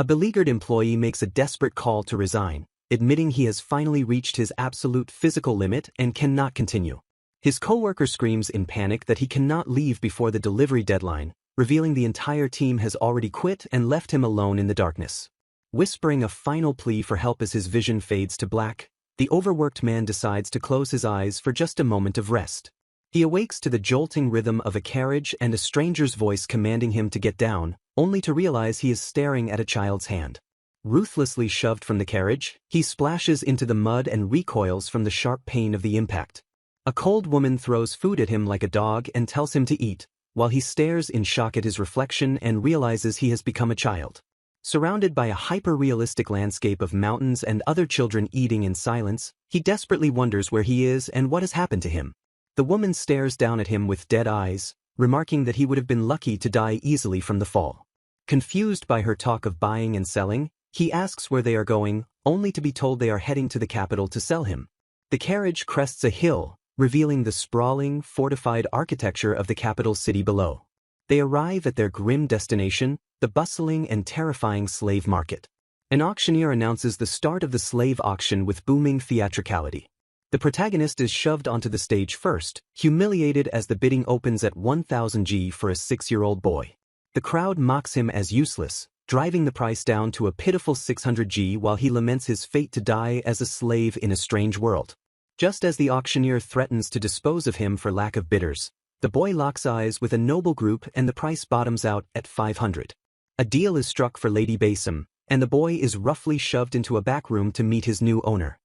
A beleaguered employee makes a desperate call to resign, admitting he has finally reached his absolute physical limit and cannot continue. His coworker screams in panic that he cannot leave before the delivery deadline, revealing the entire team has already quit and left him alone in the darkness. Whispering a final plea for help as his vision fades to black, the overworked man decides to close his eyes for just a moment of rest. He awakes to the jolting rhythm of a carriage and a stranger's voice commanding him to get down, only to realize he is staring at a child's hand. Ruthlessly shoved from the carriage, he splashes into the mud and recoils from the sharp pain of the impact. A cold woman throws food at him like a dog and tells him to eat, while he stares in shock at his reflection and realizes he has become a child. Surrounded by a hyper-realistic landscape of mountains and other children eating in silence, he desperately wonders where he is and what has happened to him. The woman stares down at him with dead eyes, remarking that he would have been lucky to die easily from the fall. Confused by her talk of buying and selling, he asks where they are going, only to be told they are heading to the capital to sell him. The carriage crests a hill, revealing the sprawling, fortified architecture of the capital city below. They arrive at their grim destination, the bustling and terrifying slave market. An auctioneer announces the start of the slave auction with booming theatricality. The protagonist is shoved onto the stage first, humiliated as the bidding opens at 1,000 G for a 6-year-old boy. The crowd mocks him as useless, driving the price down to a pitiful 600 G while he laments his fate to die as a slave in a strange world. Just as the auctioneer threatens to dispose of him for lack of bidders, the boy locks eyes with a noble group and the price bottoms out at 500. A deal is struck for Lady Basim, and the boy is roughly shoved into a back room to meet his new owner.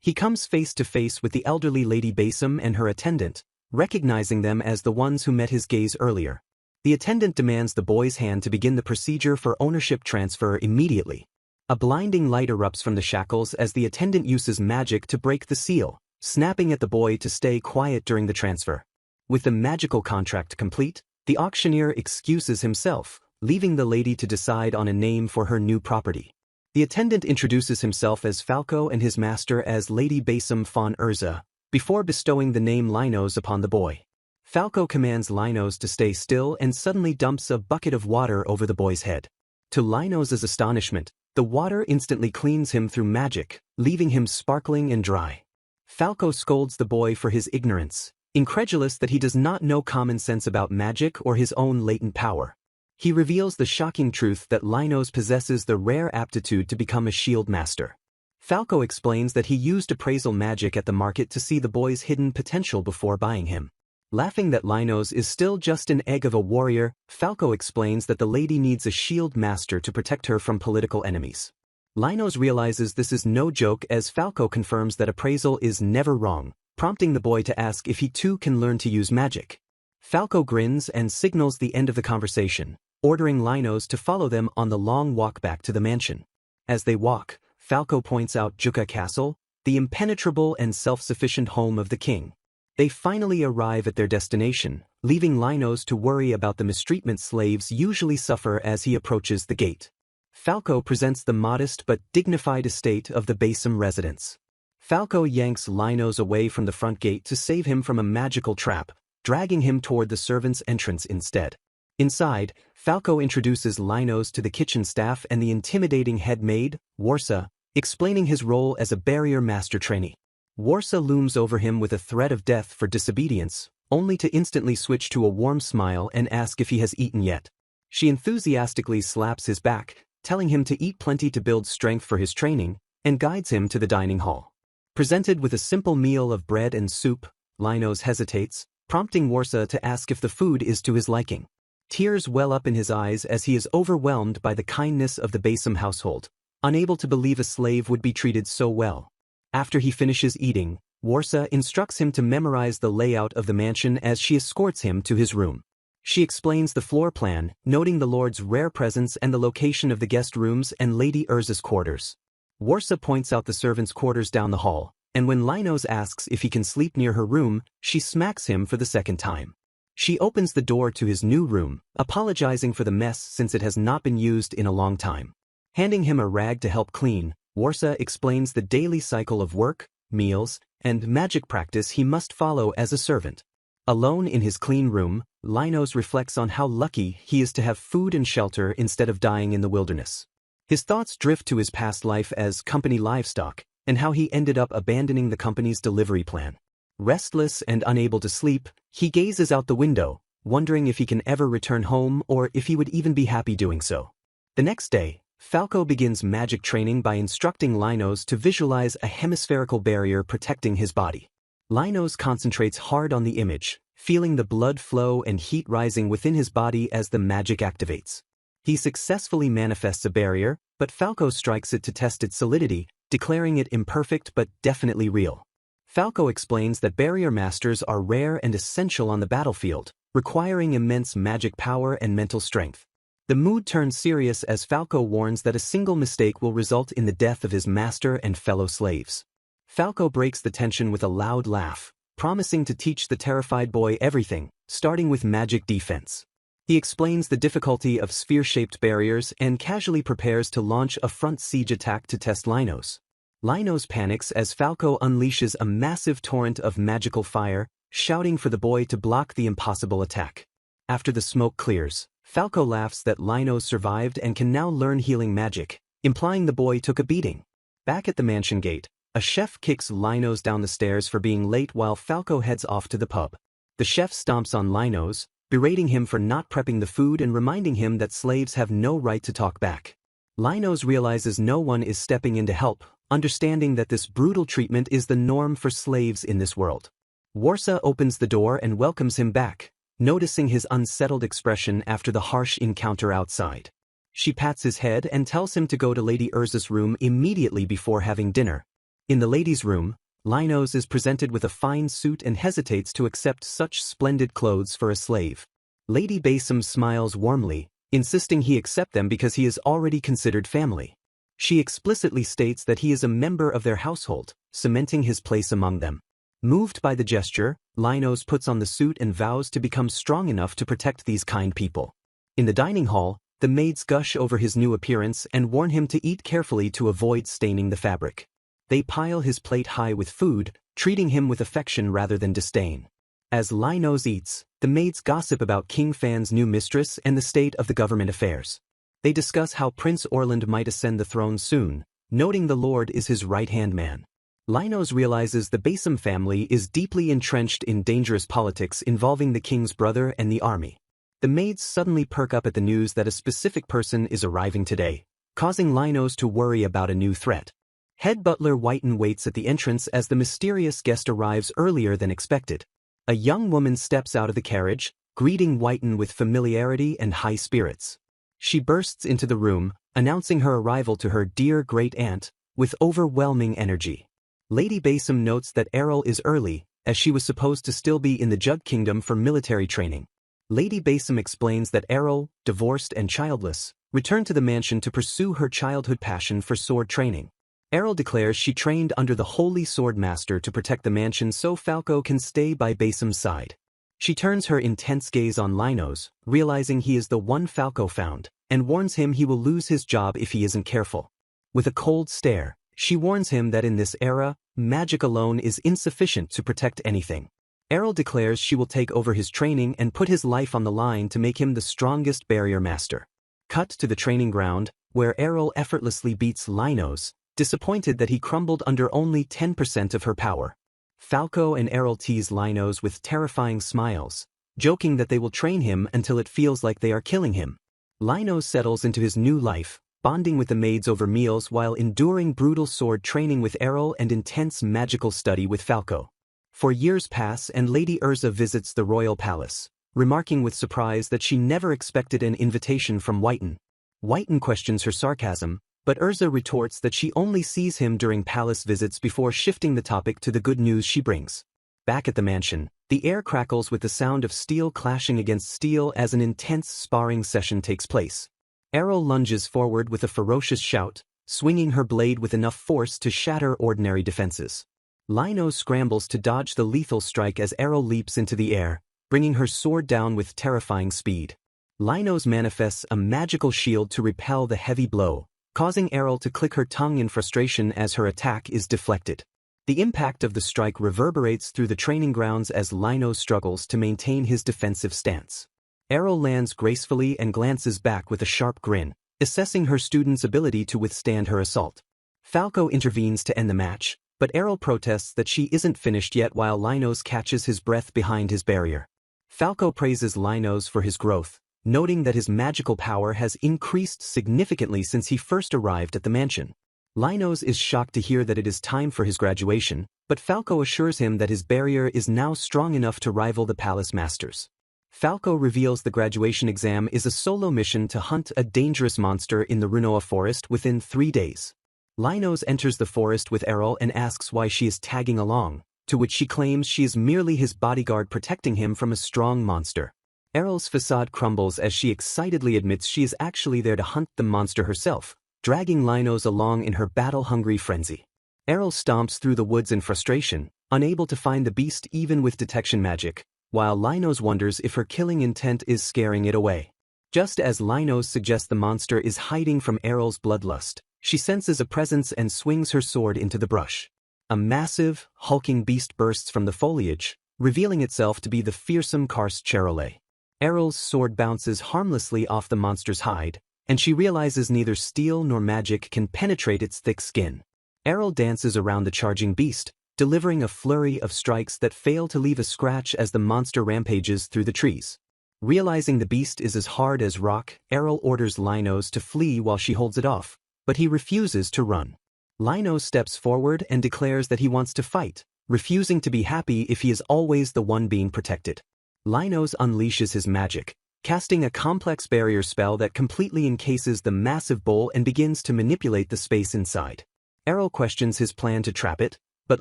He comes face to face with the elderly Lady Basim and her attendant, recognizing them as the ones who met his gaze earlier. The attendant demands the boy's hand to begin the procedure for ownership transfer immediately. A blinding light erupts from the shackles as the attendant uses magic to break the seal, snapping at the boy to stay quiet during the transfer. With the magical contract complete, the auctioneer excuses himself, leaving the lady to decide on a name for her new property. The attendant introduces himself as Falco and his master as Lady Basim von Urza, before bestowing the name Linos upon the boy. Falco commands Linos to stay still and suddenly dumps a bucket of water over the boy's head. To Linos' astonishment, the water instantly cleans him through magic, leaving him sparkling and dry. Falco scolds the boy for his ignorance, incredulous that he does not know common sense about magic or his own latent power. He reveals the shocking truth that Linos possesses the rare aptitude to become a shield master. Falco explains that he used appraisal magic at the market to see the boy's hidden potential before buying him. Laughing that Linos is still just an egg of a warrior, Falco explains that the lady needs a shield master to protect her from political enemies. Linos realizes this is no joke as Falco confirms that appraisal is never wrong, prompting the boy to ask if he too can learn to use magic. Falco grins and signals the end of the conversation, ordering Linos to follow them on the long walk back to the mansion. As they walk, Falco points out Juka Castle, the impenetrable and self-sufficient home of the king. They finally arrive at their destination, leaving Linos to worry about the mistreatment slaves usually suffer as he approaches the gate. Falco presents the modest but dignified estate of the Basim residence. Falco yanks Linos away from the front gate to save him from a magical trap, dragging him toward the servants' entrance instead. Inside, Falco introduces Linos to the kitchen staff and the intimidating head maid, Warsa, explaining his role as a barrier master trainee. Warsa looms over him with a threat of death for disobedience, only to instantly switch to a warm smile and ask if he has eaten yet. She enthusiastically slaps his back, telling him to eat plenty to build strength for his training, and guides him to the dining hall. Presented with a simple meal of bread and soup, Linos hesitates, prompting Warsa to ask if the food is to his liking. Tears well up in his eyes as he is overwhelmed by the kindness of the Basim household, unable to believe a slave would be treated so well. After he finishes eating, Warsa instructs him to memorize the layout of the mansion as she escorts him to his room. She explains the floor plan, noting the Lord's rare presence and the location of the guest rooms and Lady Urza's quarters. Warsa points out the servants' quarters down the hall, and when Linos asks if he can sleep near her room, she smacks him for the second time. She opens the door to his new room, apologizing for the mess since it has not been used in a long time. Handing him a rag to help clean, Warsa explains the daily cycle of work, meals, and magic practice he must follow as a servant. Alone in his clean room, Linos reflects on how lucky he is to have food and shelter instead of dying in the wilderness. His thoughts drift to his past life as company livestock, and how he ended up abandoning the company's delivery plan. Restless and unable to sleep, he gazes out the window, wondering if he can ever return home or if he would even be happy doing so. The next day, Falco begins magic training by instructing Linos to visualize a hemispherical barrier protecting his body. Linos concentrates hard on the image, feeling the blood flow and heat rising within his body as the magic activates. He successfully manifests a barrier, but Falco strikes it to test its solidity, declaring it imperfect but definitely real. Falco explains that barrier masters are rare and essential on the battlefield, requiring immense magic power and mental strength. The mood turns serious as Falco warns that a single mistake will result in the death of his master and fellow slaves. Falco breaks the tension with a loud laugh, promising to teach the terrified boy everything, starting with magic defense. He explains the difficulty of sphere-shaped barriers and casually prepares to launch a front siege attack to test Linos. Linos panics as Falco unleashes a massive torrent of magical fire, shouting for the boy to block the impossible attack. After the smoke clears, Falco laughs that Linos survived and can now learn healing magic, implying the boy took a beating. Back at the mansion gate, a chef kicks Linos down the stairs for being late while Falco heads off to the pub. The chef stomps on Linos, berating him for not prepping the food and reminding him that slaves have no right to talk back. Linos realizes no one is stepping in to help, understanding that this brutal treatment is the norm for slaves in this world. Warsa opens the door and welcomes him back, noticing his unsettled expression after the harsh encounter outside. She pats his head and tells him to go to Lady Urza's room immediately before having dinner. In the ladies' room, Linos is presented with a fine suit and hesitates to accept such splendid clothes for a slave. Lady Basim smiles warmly, insisting he accept them because he is already considered family. She explicitly states that he is a member of their household, cementing his place among them. Moved by the gesture, Linos puts on the suit and vows to become strong enough to protect these kind people. In the dining hall, the maids gush over his new appearance and warn him to eat carefully to avoid staining the fabric. They pile his plate high with food, treating him with affection rather than disdain. As Linos eats, the maids gossip about King Fan's new mistress and the state of the government affairs. They discuss how Prince Orland might ascend the throne soon, noting the Lord is his right-hand man. Linos realizes the Basim family is deeply entrenched in dangerous politics involving the king's brother and the army. The maids suddenly perk up at the news that a specific person is arriving today, causing Linos to worry about a new threat. Head butler Whiten waits at the entrance as the mysterious guest arrives earlier than expected. A young woman steps out of the carriage, greeting Whiten with familiarity and high spirits. She bursts into the room, announcing her arrival to her dear great-aunt, with overwhelming energy. Lady Basim notes that Errol is early, as she was supposed to still be in the Jug Kingdom for military training. Lady Basim explains that Errol, divorced and childless, returned to the mansion to pursue her childhood passion for sword training. Errol declares she trained under the Holy Sword Master to protect the mansion so Falco can stay by Basim's side. She turns her intense gaze on Linos, realizing he is the one Falco found, and warns him he will lose his job if he isn't careful. With a cold stare, she warns him that in this era, magic alone is insufficient to protect anything. Errol declares she will take over his training and put his life on the line to make him the strongest barrier master. Cut to the training ground, where Errol effortlessly beats Linos, disappointed that he crumbled under only 10% of her power. Falco and Errol tease Linos with terrifying smiles, joking that they will train him until it feels like they are killing him. Linos settles into his new life, bonding with the maids over meals while enduring brutal sword training with Errol and intense magical study with Falco. For years pass and Lady Urza visits the royal palace, remarking with surprise that she never expected an invitation from Whiten. Whiten questions her sarcasm, but Urza retorts that she only sees him during palace visits before shifting the topic to the good news she brings. Back at the mansion, the air crackles with the sound of steel clashing against steel as an intense sparring session takes place. Errol lunges forward with a ferocious shout, swinging her blade with enough force to shatter ordinary defenses. Linos scrambles to dodge the lethal strike as Errol leaps into the air, bringing her sword down with terrifying speed. Linos manifests a magical shield to repel the heavy blow, causing Errol to click her tongue in frustration as her attack is deflected. The impact of the strike reverberates through the training grounds as Linos struggles to maintain his defensive stance. Errol lands gracefully and glances back with a sharp grin, assessing her student's ability to withstand her assault. Falco intervenes to end the match, but Errol protests that she isn't finished yet while Linos catches his breath behind his barrier. Falco praises Linos for his growth, noting that his magical power has increased significantly since he first arrived at the mansion. Linos is shocked to hear that it is time for his graduation, but Falco assures him that his barrier is now strong enough to rival the palace masters. Falco reveals the graduation exam is a solo mission to hunt a dangerous monster in the Runoa forest within 3 days. Linos enters the forest with Errol and asks why she is tagging along, to which she claims she is merely his bodyguard protecting him from a strong monster. Errol's facade crumbles as she excitedly admits she is actually there to hunt the monster herself, dragging Linos along in her battle-hungry frenzy. Errol stomps through the woods in frustration, unable to find the beast even with detection magic, while Linos wonders if her killing intent is scaring it away. Just as Linos suggests the monster is hiding from Errol's bloodlust, she senses a presence and swings her sword into the brush. A massive, hulking beast bursts from the foliage, revealing itself to be the fearsome karst Charolais. Errol's sword bounces harmlessly off the monster's hide, and she realizes neither steel nor magic can penetrate its thick skin. Errol dances around the charging beast, delivering a flurry of strikes that fail to leave a scratch as the monster rampages through the trees. Realizing the beast is as hard as rock, Errol orders Linos to flee while she holds it off, but he refuses to run. Linos steps forward and declares that he wants to fight, refusing to be happy if he is always the one being protected. Linos unleashes his magic, casting a complex barrier spell that completely encases the massive bowl and begins to manipulate the space inside. Errol questions his plan to trap it, but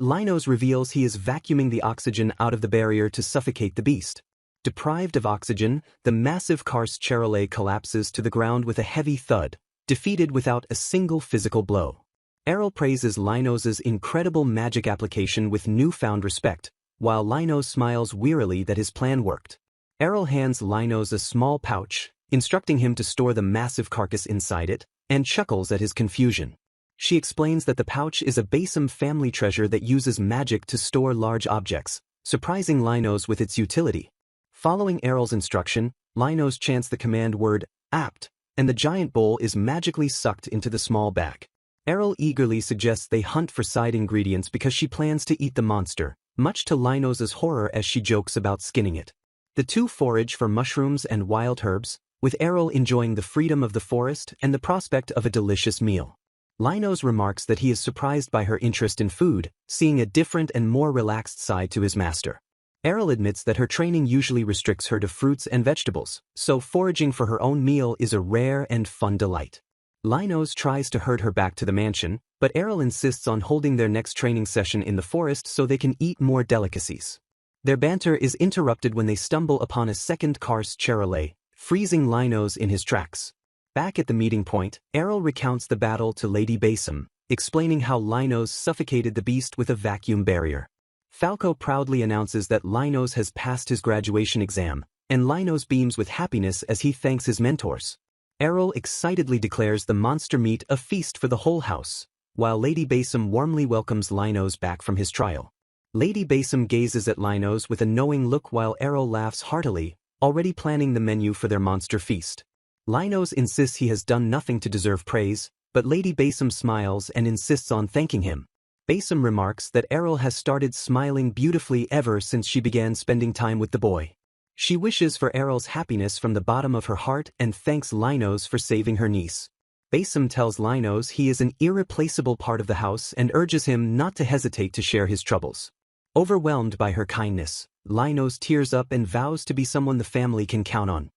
Linos reveals he is vacuuming the oxygen out of the barrier to suffocate the beast. Deprived of oxygen, the massive karst Charolais collapses to the ground with a heavy thud, defeated without a single physical blow. Errol praises Linos' incredible magic application with newfound respect, while Linos smiles wearily that his plan worked. Errol hands Linos a small pouch, instructing him to store the massive carcass inside it, and chuckles at his confusion. She explains that the pouch is a Basim family treasure that uses magic to store large objects, surprising Linos with its utility. Following Errol's instruction, Linos chants the command word, apt, and the giant bowl is magically sucked into the small bag. Errol eagerly suggests they hunt for side ingredients because she plans to eat the monster, much to Linos' horror as she jokes about skinning it. The two forage for mushrooms and wild herbs, with Errol enjoying the freedom of the forest and the prospect of a delicious meal. Linos remarks that he is surprised by her interest in food, seeing a different and more relaxed side to his master. Errol admits that her training usually restricts her to fruits and vegetables, so foraging for her own meal is a rare and fun delight. Linos tries to herd her back to the mansion, but Errol insists on holding their next training session in the forest so they can eat more delicacies. Their banter is interrupted when they stumble upon a second karst Charolais, freezing Linos in his tracks. Back at the meeting point, Errol recounts the battle to Lady Basim, explaining how Linos suffocated the beast with a vacuum barrier. Falco proudly announces that Linos has passed his graduation exam, and Linos beams with happiness as he thanks his mentors. Errol excitedly declares the monster meat a feast for the whole house, while Lady Basim warmly welcomes Linos back from his trial. Lady Basim gazes at Linos with a knowing look while Errol laughs heartily, already planning the menu for their monster feast. Linos insists he has done nothing to deserve praise, but Lady Basim smiles and insists on thanking him. Basim remarks that Errol has started smiling beautifully ever since she began spending time with the boy. She wishes for Errol's happiness from the bottom of her heart and thanks Linos for saving her niece. Basim tells Linos he is an irreplaceable part of the house and urges him not to hesitate to share his troubles. Overwhelmed by her kindness, Linos tears up and vows to be someone the family can count on.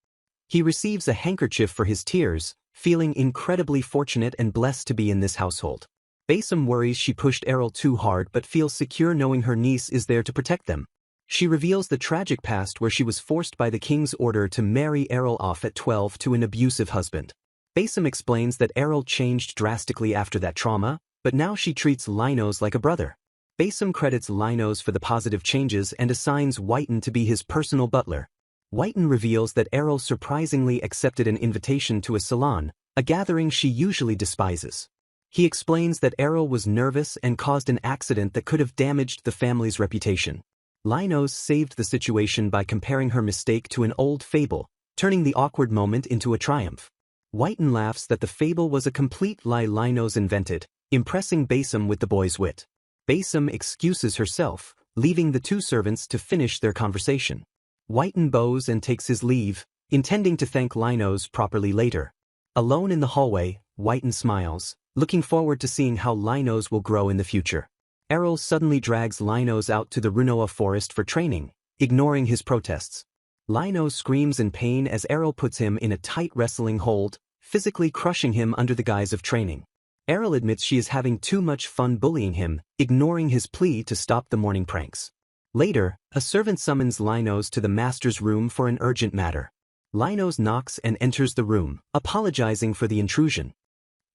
He receives a handkerchief for his tears, feeling incredibly fortunate and blessed to be in this household. Basim worries she pushed Errol too hard but feels secure knowing her niece is there to protect them. She reveals the tragic past where she was forced by the king's order to marry Errol off at 12 to an abusive husband. Basim explains that Errol changed drastically after that trauma, but now she treats Linos like a brother. Basim credits Linos for the positive changes and assigns Whiten to be his personal butler. Whiten reveals that Errol surprisingly accepted an invitation to a salon, a gathering she usually despises. He explains that Errol was nervous and caused an accident that could have damaged the family's reputation. Linos saved the situation by comparing her mistake to an old fable, turning the awkward moment into a triumph. Whiten laughs that the fable was a complete lie Linos invented, impressing Basim with the boy's wit. Basim excuses herself, leaving the two servants to finish their conversation. Whiten bows and takes his leave, intending to thank Linos properly later. Alone in the hallway, Whiten smiles, looking forward to seeing how Linos will grow in the future. Errol suddenly drags Linos out to the Runoa forest for training, ignoring his protests. Linos screams in pain as Errol puts him in a tight wrestling hold, physically crushing him under the guise of training. Errol admits she is having too much fun bullying him, ignoring his plea to stop the morning pranks. Later, a servant summons Linos to the master's room for an urgent matter. Linos knocks and enters the room, apologizing for the intrusion.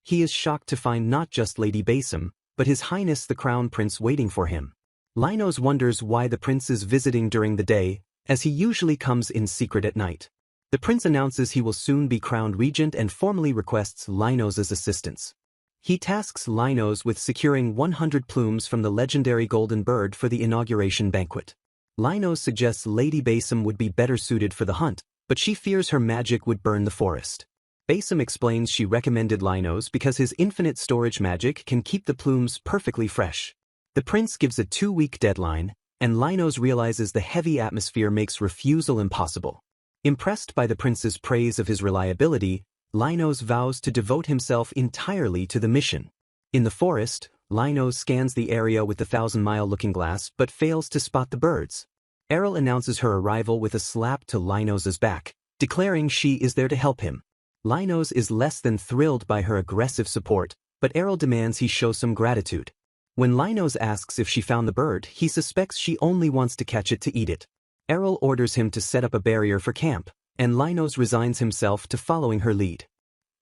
He is shocked to find not just Lady Basim, but His Highness the Crown Prince waiting for him. Linos wonders why the prince is visiting during the day, as he usually comes in secret at night. The prince announces he will soon be crowned regent and formally requests Linos' assistance. He tasks Linos with securing 100 plumes from the legendary golden bird for the inauguration banquet. Linos suggests Lady Basim would be better suited for the hunt, but she fears her magic would burn the forest. Basim explains she recommended Linos because his infinite storage magic can keep the plumes perfectly fresh. The prince gives a 2-week deadline, and Linos realizes the heavy atmosphere makes refusal impossible. Impressed by the prince's praise of his reliability, Linos vows to devote himself entirely to the mission. In the forest, Linos scans the area with the 1,000-mile looking glass but fails to spot the birds. Errol announces her arrival with a slap to Linos' back, declaring she is there to help him. Linos is less than thrilled by her aggressive support, but Errol demands he show some gratitude. When Linos asks if she found the bird, he suspects she only wants to catch it to eat it. Errol orders him to set up a barrier for camp, and Linos resigns himself to following her lead.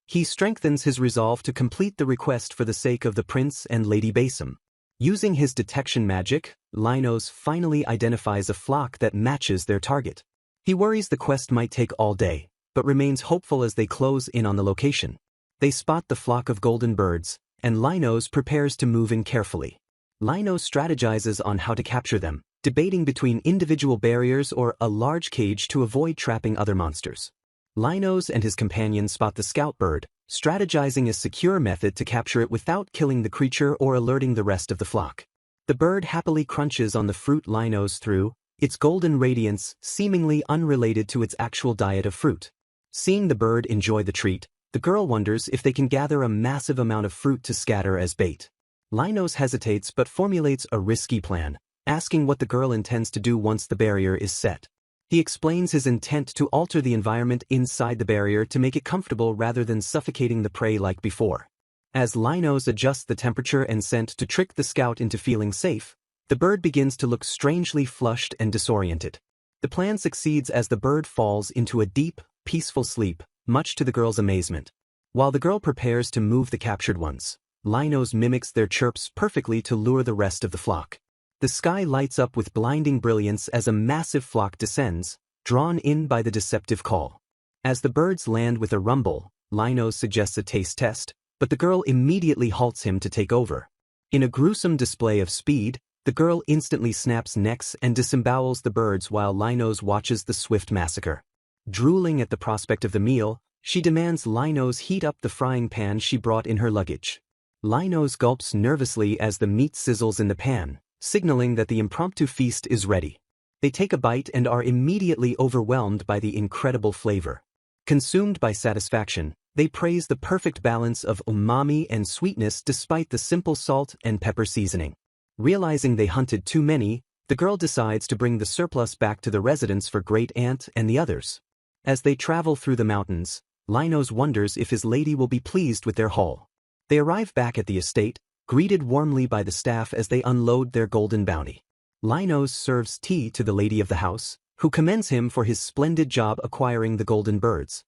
He strengthens his resolve to complete the request for the sake of the prince and Lady Basim. Using his detection magic, Linos finally identifies a flock that matches their target. He worries the quest might take all day, but remains hopeful as they close in on the location. They spot the flock of golden birds, and Linos prepares to move in carefully. Linos strategizes on how to capture them, debating between individual barriers or a large cage to avoid trapping other monsters. Linos and his companion spot the scout bird, strategizing a secure method to capture it without killing the creature or alerting the rest of the flock. The bird happily crunches on the fruit Linos threw, its golden radiance seemingly unrelated to its actual diet of fruit. Seeing the bird enjoy the treat, the girl wonders if they can gather a massive amount of fruit to scatter as bait. Linos hesitates but formulates a risky plan, asking what the girl intends to do once the barrier is set. He explains his intent to alter the environment inside the barrier to make it comfortable rather than suffocating the prey like before. As Linos adjusts the temperature and scent to trick the scout into feeling safe, the bird begins to look strangely flushed and disoriented. The plan succeeds as the bird falls into a deep, peaceful sleep, much to the girl's amazement. While the girl prepares to move the captured ones, Linos mimics their chirps perfectly to lure the rest of the flock. The sky lights up with blinding brilliance as a massive flock descends, drawn in by the deceptive call. As the birds land with a rumble, Linos suggests a taste test, but the girl immediately halts him to take over. In a gruesome display of speed, the girl instantly snaps necks and disembowels the birds while Linos watches the swift massacre. Drooling at the prospect of the meal, she demands Linos heat up the frying pan she brought in her luggage. Linos gulps nervously as the meat sizzles in the pan, signaling that the impromptu feast is ready. They take a bite and are immediately overwhelmed by the incredible flavor. Consumed by satisfaction, they praise the perfect balance of umami and sweetness despite the simple salt and pepper seasoning. Realizing they hunted too many, the girl decides to bring the surplus back to the residence for Great Aunt and the others. As they travel through the mountains, Linos wonders if his lady will be pleased with their haul. They arrive back at the estate, greeted warmly by the staff as they unload their golden bounty. Linos serves tea to the lady of the house, who commends him for his splendid job acquiring the golden birds.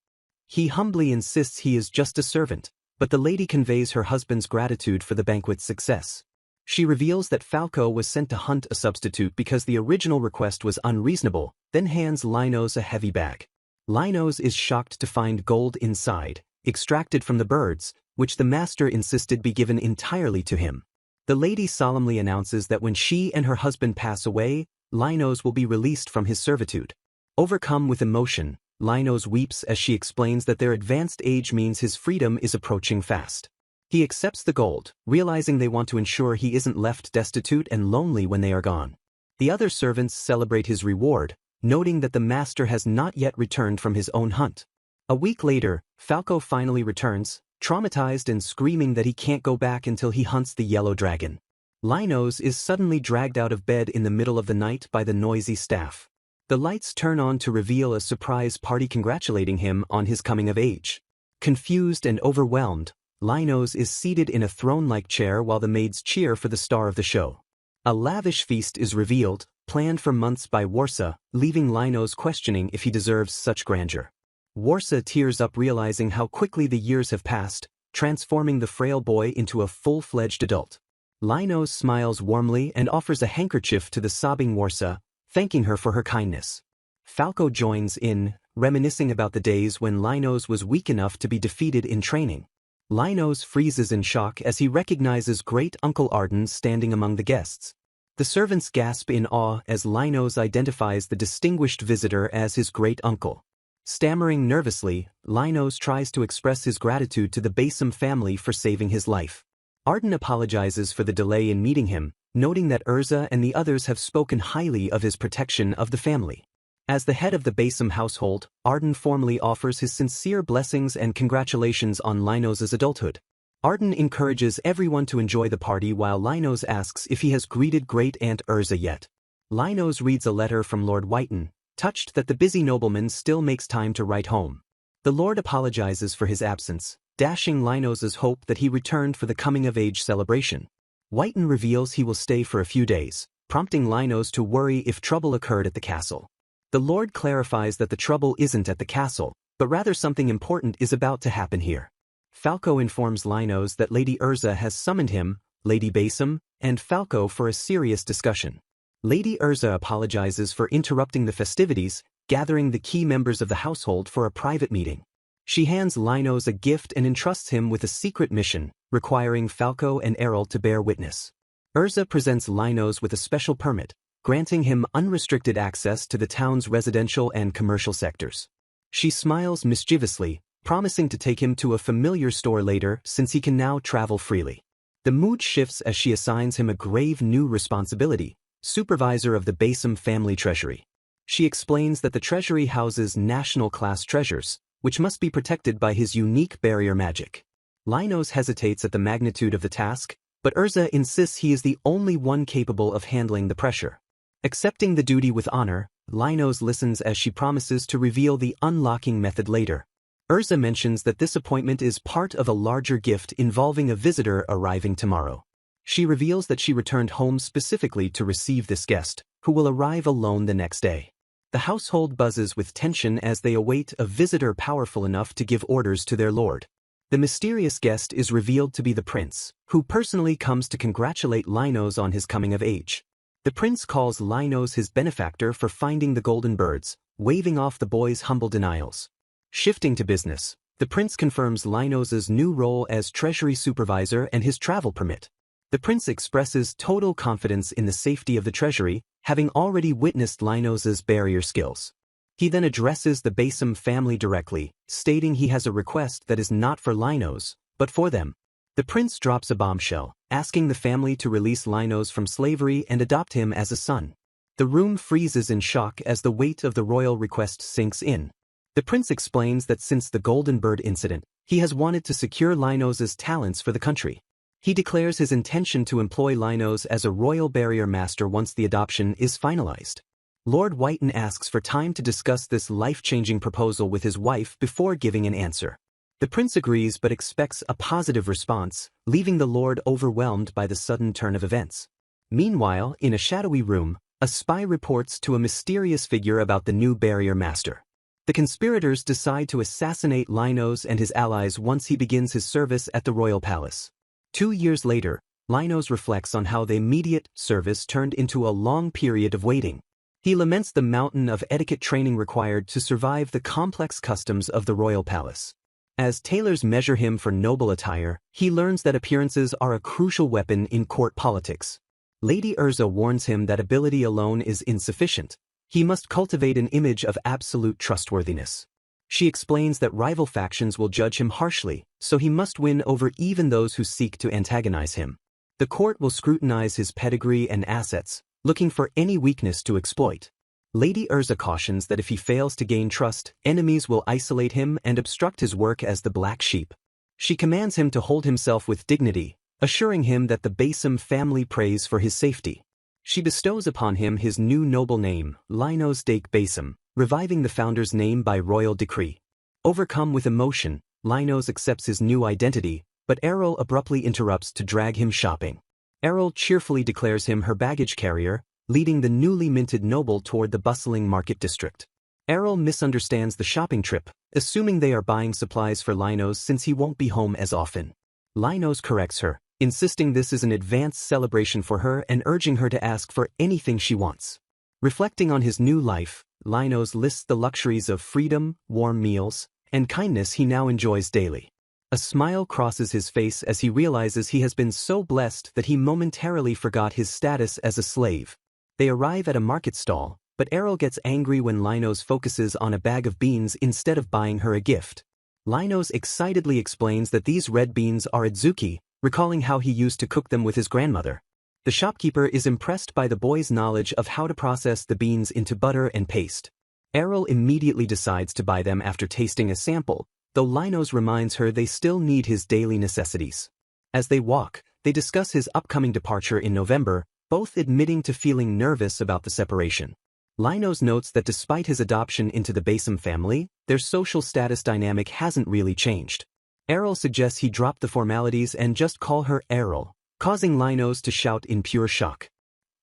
He humbly insists he is just a servant, but the lady conveys her husband's gratitude for the banquet's success. She reveals that Falco was sent to hunt a substitute because the original request was unreasonable, then hands Linos a heavy bag. Linos is shocked to find gold inside, extracted from the birds, which the master insisted be given entirely to him. The lady solemnly announces that when she and her husband pass away, Linos will be released from his servitude. Overcome with emotion, Linos weeps as she explains that their advanced age means his freedom is approaching fast. He accepts the gold, realizing they want to ensure he isn't left destitute and lonely when they are gone. The other servants celebrate his reward, noting that the master has not yet returned from his own hunt. A week later, Falco finally returns, traumatized and screaming that he can't go back until he hunts the yellow dragon. Linos is suddenly dragged out of bed in the middle of the night by the noisy staff. The lights turn on to reveal a surprise party congratulating him on his coming of age. Confused and overwhelmed, Linos is seated in a throne-like chair while the maids cheer for the star of the show. A lavish feast is revealed, planned for months by Warsa, leaving Linos questioning if he deserves such grandeur. Warsa tears up realizing how quickly the years have passed, transforming the frail boy into a full-fledged adult. Linos smiles warmly and offers a handkerchief to the sobbing Warsa, thanking her for her kindness. Falco joins in, reminiscing about the days when Linos was weak enough to be defeated in training. Linos freezes in shock as he recognizes Great Uncle Arden standing among the guests. The servants gasp in awe as Linos identifies the distinguished visitor as his great uncle. Stammering nervously, Linos tries to express his gratitude to the Basim family for saving his life. Arden apologizes for the delay in meeting him, noting that Urza and the others have spoken highly of his protection of the family. As the head of the Basim household, Arden formally offers his sincere blessings and congratulations on Linos' adulthood. Arden encourages everyone to enjoy the party while Linos asks if he has greeted Great Aunt Urza yet. Linos reads a letter from Lord Whiten, touched that the busy nobleman still makes time to write home. The Lord apologizes for his absence, dashing Linos' hope that he returned for the coming-of-age celebration. Whiten reveals he will stay for a few days, prompting Linos to worry if trouble occurred at the castle. The Lord clarifies that the trouble isn't at the castle, but rather something important is about to happen here. Falco informs Linos that Lady Urza has summoned him, Lady Basim, and Falco for a serious discussion. Lady Urza apologizes for interrupting the festivities, gathering the key members of the household for a private meeting. She hands Linos a gift and entrusts him with a secret mission, requiring Falco and Errol to bear witness. Urza presents Linos with a special permit, granting him unrestricted access to the town's residential and commercial sectors. She smiles mischievously, promising to take him to a familiar store later since he can now travel freely. The mood shifts as she assigns him a grave new responsibility, supervisor of the Basim family treasury. She explains that the treasury houses national-class treasures, which must be protected by his unique barrier magic. Linos hesitates at the magnitude of the task, but Urza insists he is the only one capable of handling the pressure. Accepting the duty with honor, Linos listens as she promises to reveal the unlocking method later. Urza mentions that this appointment is part of a larger gift involving a visitor arriving tomorrow. She reveals that she returned home specifically to receive this guest, who will arrive alone the next day. The household buzzes with tension as they await a visitor powerful enough to give orders to their lord. The mysterious guest is revealed to be the prince, who personally comes to congratulate Linos on his coming of age. The prince calls Linos his benefactor for finding the golden birds, waving off the boy's humble denials. Shifting to business, the prince confirms Linos' new role as treasury supervisor and his travel permit. The prince expresses total confidence in the safety of the treasury, having already witnessed Linos' barrier skills. He then addresses the Basim family directly, stating he has a request that is not for Linos, but for them. The prince drops a bombshell, asking the family to release Linos from slavery and adopt him as a son. The room freezes in shock as the weight of the royal request sinks in. The prince explains that since the Golden Bird incident, he has wanted to secure Linos' talents for the country. He declares his intention to employ Linos as a royal barrier master once the adoption is finalized. Lord Whiten asks for time to discuss this life-changing proposal with his wife before giving an answer. The prince agrees but expects a positive response, leaving the lord overwhelmed by the sudden turn of events. Meanwhile, in a shadowy room, a spy reports to a mysterious figure about the new barrier master. The conspirators decide to assassinate Linos and his allies once he begins his service at the royal palace. 2 years later, Linos reflects on how the immediate service turned into a long period of waiting. He laments the mountain of etiquette training required to survive the complex customs of the royal palace. As tailors measure him for noble attire, he learns that appearances are a crucial weapon in court politics. Lady Urza warns him that ability alone is insufficient, He must cultivate an image of absolute trustworthiness. She explains that rival factions will judge him harshly, so he must win over even those who seek to antagonize him. The court will scrutinize his pedigree and assets, looking for any weakness to exploit. Lady Urza cautions that if he fails to gain trust, enemies will isolate him and obstruct his work as the black sheep. She commands him to hold himself with dignity, assuring him that the Basim family prays for his safety. She bestows upon him his new noble name, Linos Dake Basim, reviving the founder's name by royal decree. Overcome with emotion, Linos accepts his new identity, but Errol abruptly interrupts to drag him shopping. Errol cheerfully declares him her baggage carrier, leading the newly minted noble toward the bustling market district. Errol misunderstands the shopping trip, assuming they are buying supplies for Linos since he won't be home as often. Linos corrects her, insisting this is an advanced celebration for her and urging her to ask for anything she wants. Reflecting on his new life, Linos lists the luxuries of freedom, warm meals, and kindness he now enjoys daily. A smile crosses his face as he realizes he has been so blessed that he momentarily forgot his status as a slave. They arrive at a market stall, but Errol gets angry when Linos focuses on a bag of beans instead of buying her a gift. Linos excitedly explains that these red beans are adzuki, recalling how he used to cook them with his grandmother. The shopkeeper is impressed by the boy's knowledge of how to process the beans into butter and paste. Errol immediately decides to buy them after tasting a sample, though Linos reminds her they still need his daily necessities. As they walk, they discuss his upcoming departure in November, both admitting to feeling nervous about the separation. Linos notes that despite his adoption into the Basim family, their social status dynamic hasn't really changed. Errol suggests he drop the formalities and just call her Errol, causing Linos to shout in pure shock.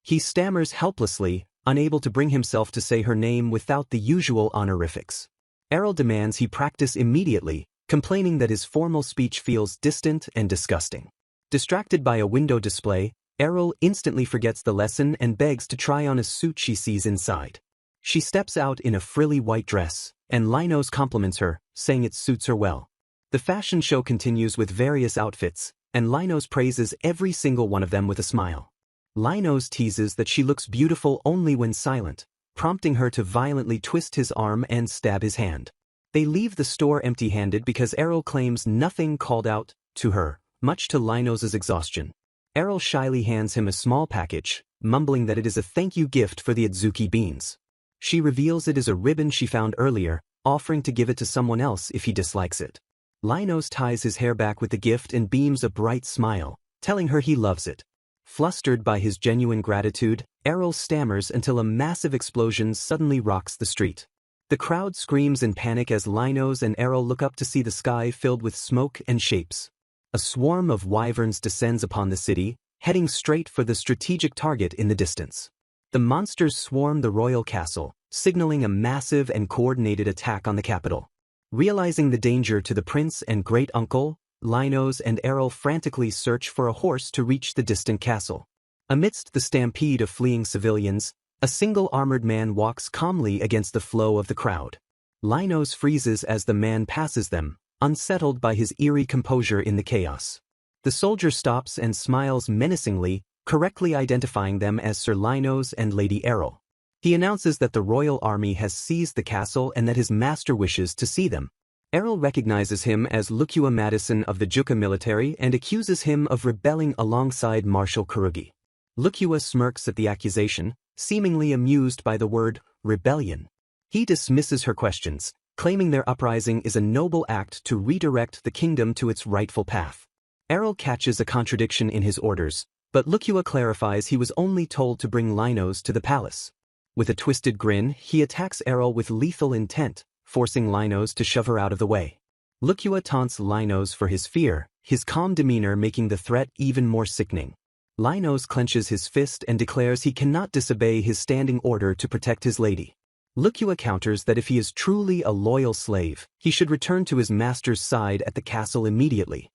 He stammers helplessly, unable to bring himself to say her name without the usual honorifics. Errol demands he practice immediately, complaining that his formal speech feels distant and disgusting. Distracted by a window display, Errol instantly forgets the lesson and begs to try on a suit she sees inside. She steps out in a frilly white dress, and Linos compliments her, saying it suits her well. The fashion show continues with various outfits, and Linos praises every single one of them with a smile. Linos teases that she looks beautiful only when silent, prompting her to violently twist his arm and stab his hand. They leave the store empty-handed because Errol claims nothing called out to her, much to Linos' exhaustion. Errol shyly hands him a small package, mumbling that it is a thank-you gift for the adzuki beans. She reveals it is a ribbon she found earlier, offering to give it to someone else if he dislikes it. Linos ties his hair back with the gift and beams a bright smile, telling her he loves it. Flustered by his genuine gratitude, Errol stammers until a massive explosion suddenly rocks the street. The crowd screams in panic as Linos and Errol look up to see the sky filled with smoke and shapes. A swarm of wyverns descends upon the city, heading straight for the strategic target in the distance. The monsters swarm the royal castle, signaling a massive and coordinated attack on the capital. Realizing the danger to the prince and great-uncle, Linos and Errol frantically search for a horse to reach the distant castle. Amidst the stampede of fleeing civilians, a single armored man walks calmly against the flow of the crowd. Linos freezes as the man passes them, unsettled by his eerie composure in the chaos. The soldier stops and smiles menacingly, correctly identifying them as Sir Linos and Lady Errol. He announces that the royal army has seized the castle and that his master wishes to see them. Errol recognizes him as Lukua Madison of the Juka military and accuses him of rebelling alongside Marshal Kurugi. Lukua smirks at the accusation, seemingly amused by the word rebellion. He dismisses her questions, claiming their uprising is a noble act to redirect the kingdom to its rightful path. Errol catches a contradiction in his orders, but Lukua clarifies he was only told to bring Linos to the palace. With a twisted grin, he attacks Errol with lethal intent, forcing Linos to shove her out of the way. Lukua taunts Linos for his fear, his calm demeanor making the threat even more sickening. Linos clenches his fist and declares he cannot disobey his standing order to protect his lady. Lukua counters that if he is truly a loyal slave, he should return to his master's side at the castle immediately.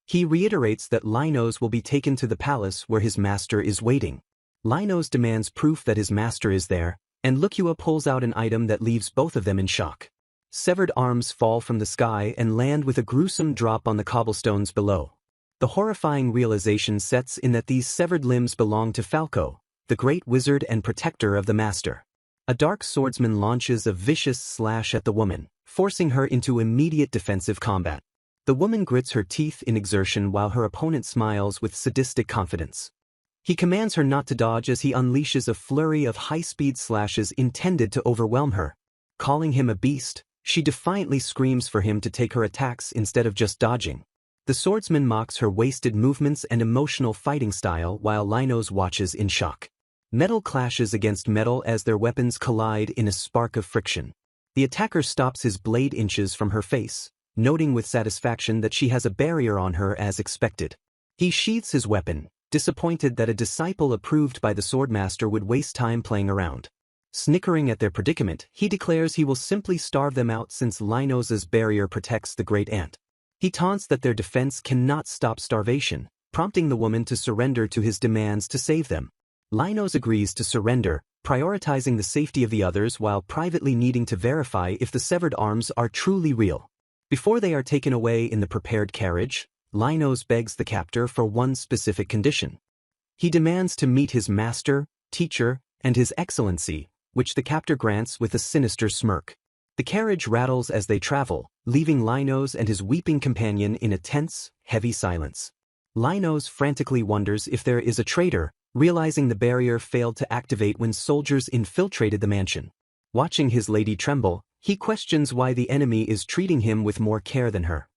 He reiterates that Linos will be taken to the palace where his master is waiting. Linos demands proof that his master is there, and Lukua pulls out an item that leaves both of them in shock. Severed arms fall from the sky and land with a gruesome drop on the cobblestones below. The horrifying realization sets in that these severed limbs belong to Falco, the great wizard and protector of the master. A dark swordsman launches a vicious slash at the woman, forcing her into immediate defensive combat. The woman grits her teeth in exertion while her opponent smiles with sadistic confidence. He commands her not to dodge as he unleashes a flurry of high-speed slashes intended to overwhelm her. Calling him a beast, she defiantly screams for him to take her attacks instead of just dodging. The swordsman mocks her wasted movements and emotional fighting style while Linos watches in shock. Metal clashes against metal as their weapons collide in a spark of friction. The attacker stops his blade inches from her face, noting with satisfaction that she has a barrier on her as expected. He sheathes his weapon, disappointed that a disciple approved by the swordmaster would waste time playing around. Snickering at their predicament, he declares he will simply starve them out since Linos's barrier protects the great ant. He taunts that their defense cannot stop starvation, prompting the woman to surrender to his demands to save them. Linos agrees to surrender, prioritizing the safety of the others while privately needing to verify if the severed arms are truly real. Before they are taken away in the prepared carriage, Linos begs the captor for one specific condition. He demands to meet his master, teacher, and his excellency, which the captor grants with a sinister smirk. The carriage rattles as they travel, leaving Linos and his weeping companion in a tense, heavy silence. Linos frantically wonders if there is a traitor, realizing the barrier failed to activate when soldiers infiltrated the mansion. Watching his lady tremble, he questions why the enemy is treating him with more care than her.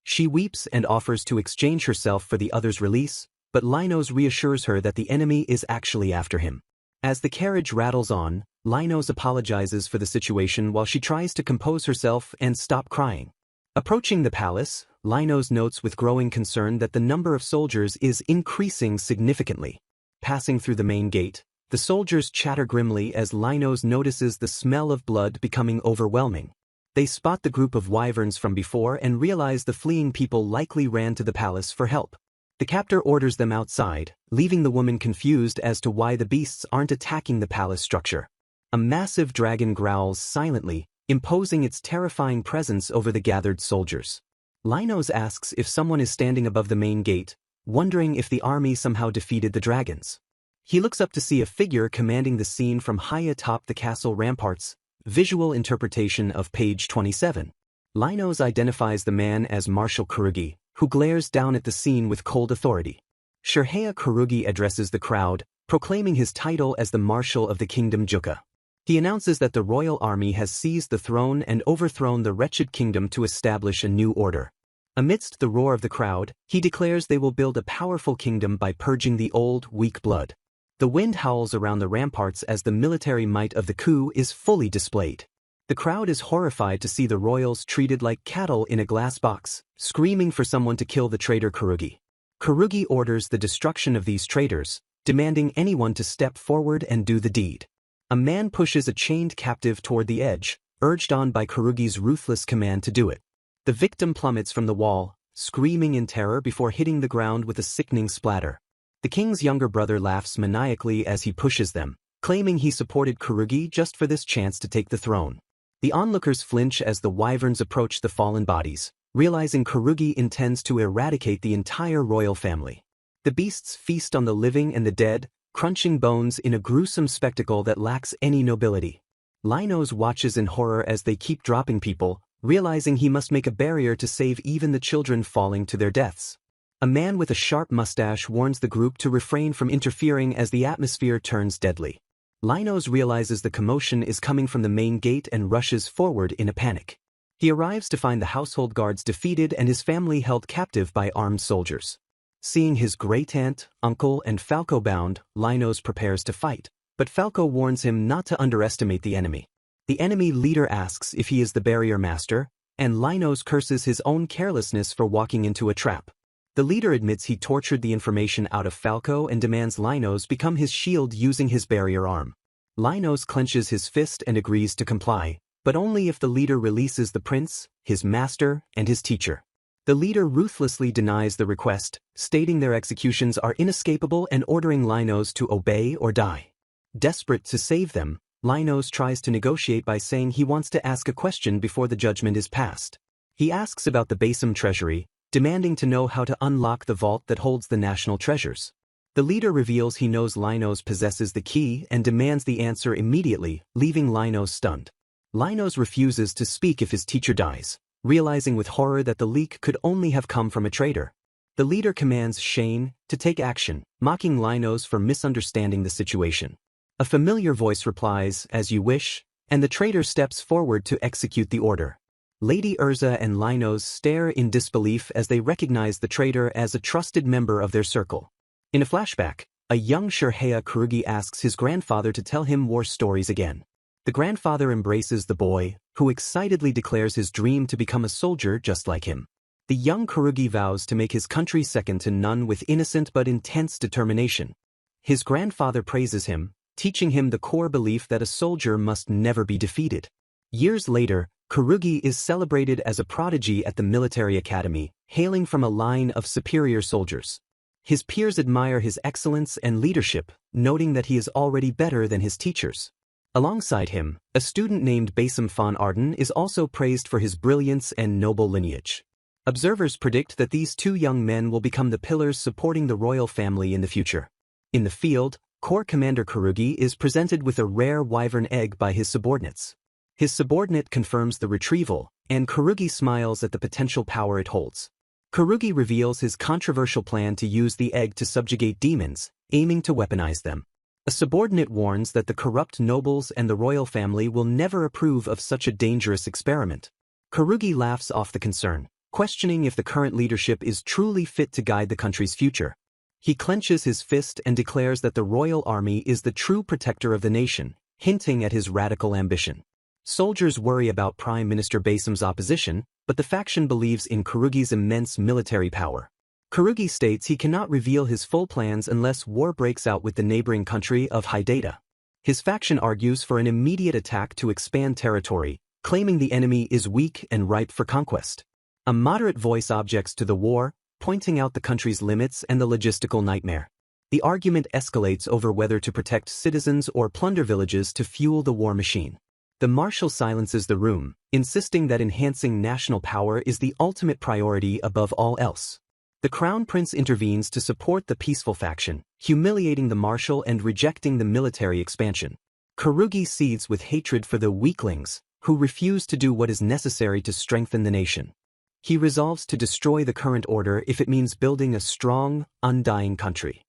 She weeps and offers to exchange herself for the other's release, but Linos reassures her that the enemy is actually after him. As the carriage rattles on, Linos apologizes for the situation while she tries to compose herself and stop crying. Approaching the palace, Linos notes with growing concern that the number of soldiers is increasing significantly. Passing through the main gate, the soldiers chatter grimly as Linos notices the smell of blood becoming overwhelming. They spot the group of wyverns from before and realize the fleeing people likely ran to the palace for help. The captor orders them outside, leaving the woman confused as to why the beasts aren't attacking the palace structure. A massive dragon growls silently, imposing its terrifying presence over the gathered soldiers. Linos asks if someone is standing above the main gate, wondering if the army somehow defeated the dragons. He looks up to see a figure commanding the scene from high atop the castle ramparts, visual interpretation of page 27. Linos identifies the man as Marshal Kurugi, who glares down at the scene with cold authority. Shirhaya Kurugi addresses the crowd, proclaiming his title as the Marshal of the Kingdom Juka. He announces that the royal army has seized the throne and overthrown the wretched kingdom to establish a new order. Amidst the roar of the crowd, he declares they will build a powerful kingdom by purging the old, weak blood. The wind howls around the ramparts as the military might of the coup is fully displayed. The crowd is horrified to see the royals treated like cattle in a glass box, screaming for someone to kill the traitor Kurugi. Kurugi orders the destruction of these traitors, demanding anyone to step forward and do the deed. A man pushes a chained captive toward the edge, urged on by Kurugi's ruthless command to do it. The victim plummets from the wall, screaming in terror before hitting the ground with a sickening splatter. The king's younger brother laughs maniacally as he pushes them, claiming he supported Kurugi just for this chance to take the throne. The onlookers flinch as the wyverns approach the fallen bodies, realizing Kurugi intends to eradicate the entire royal family. The beasts feast on the living and the dead, crunching bones in a gruesome spectacle that lacks any nobility. Linos watches in horror as they keep dropping people, realizing he must make a barrier to save even the children falling to their deaths. A man with a sharp mustache warns the group to refrain from interfering as the atmosphere turns deadly. Linos realizes the commotion is coming from the main gate and rushes forward in a panic. He arrives to find the household guards defeated and his family held captive by armed soldiers. Seeing his great-aunt, uncle, and Falco bound, Linos prepares to fight, but Falco warns him not to underestimate the enemy. The enemy leader asks if he is the barrier master, and Linos curses his own carelessness for walking into a trap. The leader admits he tortured the information out of Falco and demands Linos become his shield using his barrier arm. Linos clenches his fist and agrees to comply, but only if the leader releases the prince, his master, and his teacher. The leader ruthlessly denies the request, stating their executions are inescapable and ordering Linos to obey or die. Desperate to save them, Linos tries to negotiate by saying he wants to ask a question before the judgment is passed. He asks about the Basem treasury, demanding to know how to unlock the vault that holds the national treasures. The leader reveals he knows Linos possesses the key and demands the answer immediately, leaving Linos stunned. Linos refuses to speak if his teacher dies, realizing with horror that the leak could only have come from a traitor. The leader commands Shane to take action, mocking Linos for misunderstanding the situation. A familiar voice replies, "As you wish," and the traitor steps forward to execute the order. Lady Urza and Linos stare in disbelief as they recognize the traitor as a trusted member of their circle. In a flashback, a young Shirhaya Kurugi asks his grandfather to tell him war stories again. The grandfather embraces the boy, who excitedly declares his dream to become a soldier just like him. The young Kurugi vows to make his country second to none with innocent but intense determination. His grandfather praises him, teaching him the core belief that a soldier must never be defeated. Years later, Kurugi is celebrated as a prodigy at the military academy, hailing from a line of superior soldiers. His peers admire his excellence and leadership, noting that he is already better than his teachers. Alongside him, a student named Basim von Arden is also praised for his brilliance and noble lineage. Observers predict that these two young men will become the pillars supporting the royal family in the future. In the field, Corps Commander Kurugi is presented with a rare wyvern egg by his subordinates. His subordinate confirms the retrieval, and Kurugi smiles at the potential power it holds. Kurugi reveals his controversial plan to use the egg to subjugate demons, aiming to weaponize them. A subordinate warns that the corrupt nobles and the royal family will never approve of such a dangerous experiment. Kurugi laughs off the concern, questioning if the current leadership is truly fit to guide the country's future. He clenches his fist and declares that the royal army is the true protector of the nation, hinting at his radical ambition. Soldiers worry about Prime Minister Basim's opposition, but the faction believes in Kurugi's immense military power. Kurugi states he cannot reveal his full plans unless war breaks out with the neighboring country of Hydata. His faction argues for an immediate attack to expand territory, claiming the enemy is weak and ripe for conquest. A moderate voice objects to the war, pointing out the country's limits and the logistical nightmare. The argument escalates over whether to protect citizens or plunder villages to fuel the war machine. The marshal silences the room, insisting that enhancing national power is the ultimate priority above all else. The crown prince intervenes to support the peaceful faction, humiliating the marshal and rejecting the military expansion. Kurugi seethes with hatred for the weaklings, who refuse to do what is necessary to strengthen the nation. He resolves to destroy the current order if it means building a strong, undying country.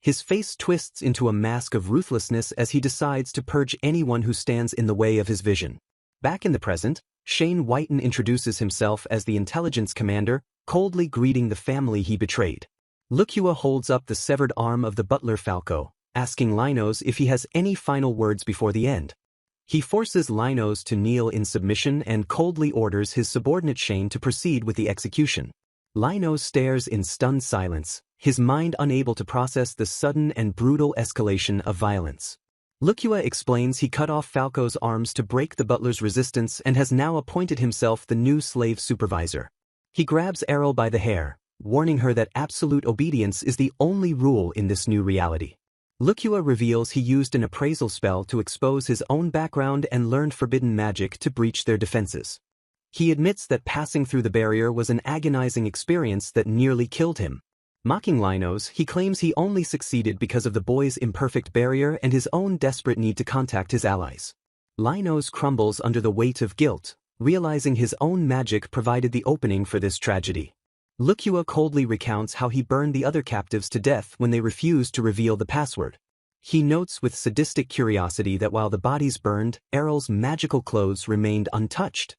His face twists into a mask of ruthlessness as he decides to purge anyone who stands in the way of his vision. Back in the present, Shane Whiten introduces himself as the intelligence commander, coldly greeting the family he betrayed. Lukua holds up the severed arm of the butler Falco, asking Linos if he has any final words before the end. He forces Linos to kneel in submission and coldly orders his subordinate Shane to proceed with the execution. Linos stares in stunned silence, his mind unable to process the sudden and brutal escalation of violence. Lukua explains he cut off Falco's arms to break the butler's resistance and has now appointed himself the new slave supervisor. He grabs Errol by the hair, warning her that absolute obedience is the only rule in this new reality. Lukua reveals he used an appraisal spell to expose his own background and learned forbidden magic to breach their defenses. He admits that passing through the barrier was an agonizing experience that nearly killed him. Mocking Linos, he claims he only succeeded because of the boy's imperfect barrier and his own desperate need to contact his allies. Linos crumbles under the weight of guilt, realizing his own magic provided the opening for this tragedy. Lukua coldly recounts how he burned the other captives to death when they refused to reveal the password. He notes with sadistic curiosity that while the bodies burned, Errol's magical clothes remained untouched.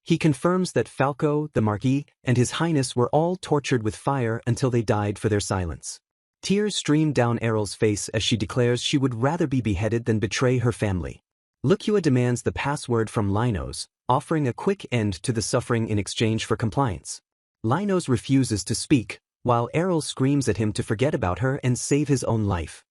He confirms that Falco, the Marquis, and His Highness were all tortured with fire until they died for their silence. Tears stream down Errol's face as she declares she would rather be beheaded than betray her family. Lukua demands the password from Linos, offering a quick end to the suffering in exchange for compliance. Linos refuses to speak, while Errol screams at him to forget about her and save his own life.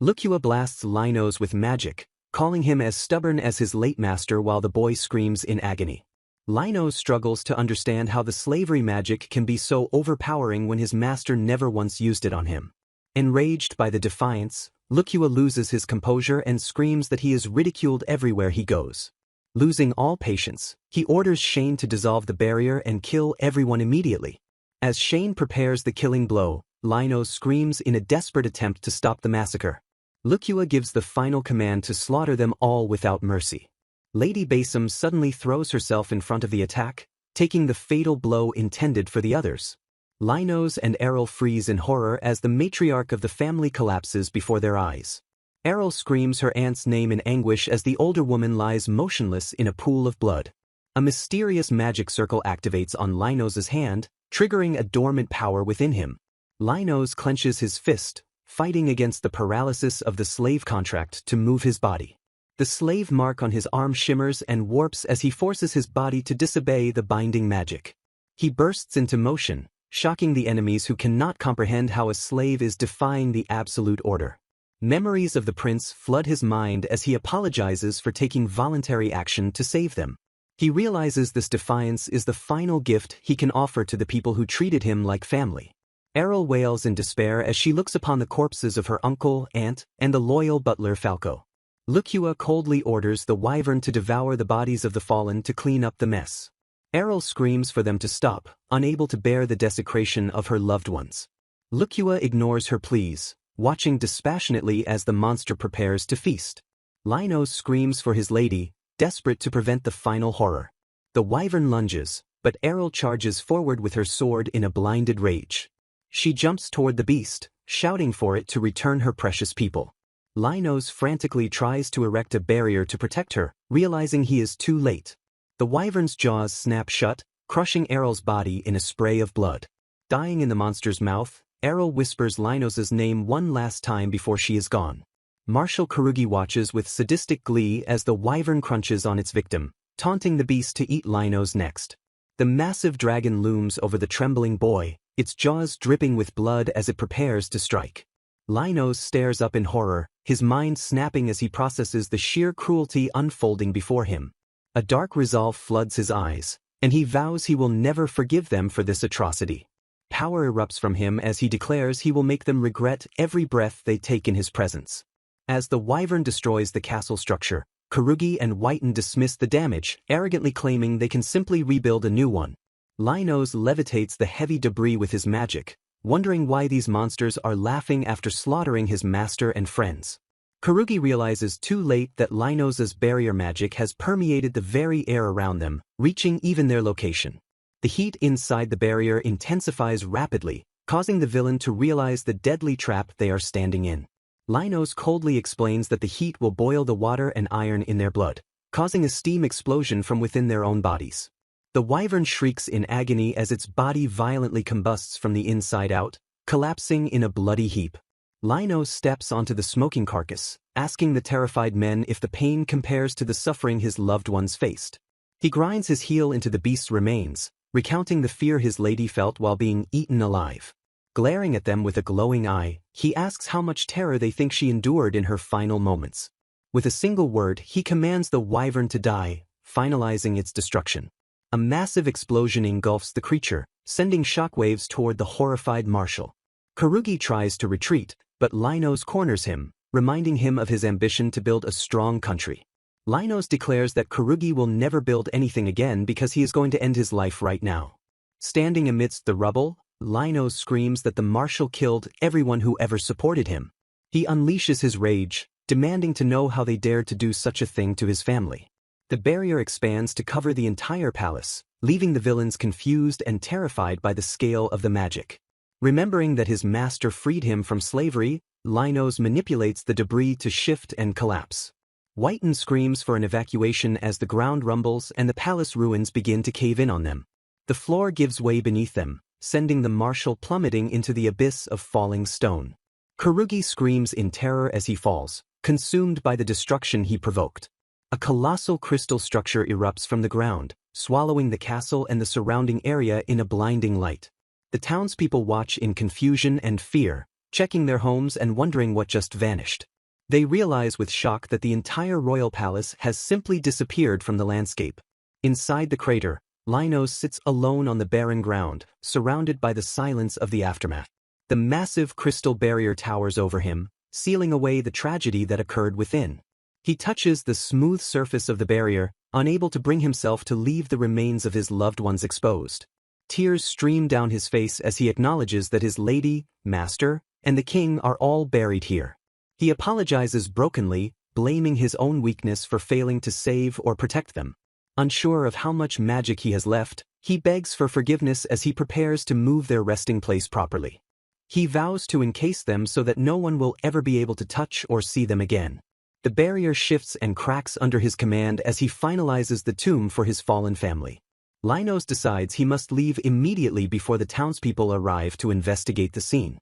Lukua blasts Linos with magic, calling him as stubborn as his late master while the boy screams in agony. Linos struggles to understand how the slavery magic can be so overpowering when his master never once used it on him. Enraged by the defiance, Lukua loses his composure and screams that he is ridiculed everywhere he goes. Losing all patience, he orders Shane to dissolve the barrier and kill everyone immediately. As Shane prepares the killing blow, Lino screams in a desperate attempt to stop the massacre. Lucua gives the final command to slaughter them all without mercy. Lady Basim suddenly throws herself in front of the attack, taking the fatal blow intended for the others. Linos and Errol freeze in horror as the matriarch of the family collapses before their eyes. Errol screams her aunt's name in anguish as the older woman lies motionless in a pool of blood. A mysterious magic circle activates on Linos' hand, triggering a dormant power within him. Linos clenches his fist, fighting against the paralysis of the slave contract to move his body. The slave mark on his arm shimmers and warps as he forces his body to disobey the binding magic. He bursts into motion, shocking the enemies who cannot comprehend how a slave is defying the absolute order. Memories of the prince flood his mind as he apologizes for taking voluntary action to save them. He realizes this defiance is the final gift he can offer to the people who treated him like family. Errol wails in despair as she looks upon the corpses of her uncle, aunt, and the loyal butler Falco. Lucua coldly orders the wyvern to devour the bodies of the fallen to clean up the mess. Errol screams for them to stop, unable to bear the desecration of her loved ones. Lucua ignores her pleas, watching dispassionately as the monster prepares to feast. Linos screams for his lady, desperate to prevent the final horror. The wyvern lunges, but Errol charges forward with her sword in a blinded rage. She jumps toward the beast, shouting for it to return her precious people. Linos frantically tries to erect a barrier to protect her, realizing he is too late. The wyvern's jaws snap shut, crushing Errol's body in a spray of blood. Dying in the monster's mouth, Errol whispers Linos' name one last time before she is gone. Marshal Karugi watches with sadistic glee as the wyvern crunches on its victim, taunting the beast to eat Linos next. The massive dragon looms over the trembling boy, its jaws dripping with blood as it prepares to strike. Linos stares up in horror, his mind snapping as he processes the sheer cruelty unfolding before him. A dark resolve floods his eyes, and he vows he will never forgive them for this atrocity. Power erupts from him as he declares he will make them regret every breath they take in his presence. As the wyvern destroys the castle structure, Karugi and Whiten dismiss the damage, arrogantly claiming they can simply rebuild a new one. Linos levitates the heavy debris with his magic, wondering why these monsters are laughing after slaughtering his master and friends. Karugi realizes too late that Linos' barrier magic has permeated the very air around them, reaching even their location. The heat inside the barrier intensifies rapidly, causing the villain to realize the deadly trap they are standing in. Linos coldly explains that the heat will boil the water and iron in their blood, causing a steam explosion from within their own bodies. The wyvern shrieks in agony as its body violently combusts from the inside out, collapsing in a bloody heap. Linos steps onto the smoking carcass, asking the terrified men if the pain compares to the suffering his loved ones faced. He grinds his heel into the beast's remains, recounting the fear his lady felt while being eaten alive. Glaring at them with a glowing eye, he asks how much terror they think she endured in her final moments. With a single word, he commands the wyvern to die, finalizing its destruction. A massive explosion engulfs the creature, sending shockwaves toward the horrified marshal. Karugi tries to retreat, but Linos corners him, reminding him of his ambition to build a strong country. Linos declares that Karugi will never build anything again because he is going to end his life right now. Standing amidst the rubble, Linos screams that the marshal killed everyone who ever supported him. He unleashes his rage, demanding to know how they dared to do such a thing to his family. The barrier expands to cover the entire palace, leaving the villains confused and terrified by the scale of the magic. Remembering that his master freed him from slavery, Linos manipulates the debris to shift and collapse. Whiten screams for an evacuation as the ground rumbles and the palace ruins begin to cave in on them. The floor gives way beneath them, sending the marshal plummeting into the abyss of falling stone. Karugi screams in terror as he falls, consumed by the destruction he provoked. A colossal crystal structure erupts from the ground, swallowing the castle and the surrounding area in a blinding light. The townspeople watch in confusion and fear, checking their homes and wondering what just vanished. They realize with shock that the entire royal palace has simply disappeared from the landscape. Inside the crater, Linos sits alone on the barren ground, surrounded by the silence of the aftermath. The massive crystal barrier towers over him, sealing away the tragedy that occurred within. He touches the smooth surface of the barrier, unable to bring himself to leave the remains of his loved ones exposed. Tears stream down his face as he acknowledges that his lady, master, and the king are all buried here. He apologizes brokenly, blaming his own weakness for failing to save or protect them. Unsure of how much magic he has left, he begs for forgiveness as he prepares to move their resting place properly. He vows to encase them so that no one will ever be able to touch or see them again. The barrier shifts and cracks under his command as he finalizes the tomb for his fallen family. Linos decides he must leave immediately before the townspeople arrive to investigate the scene.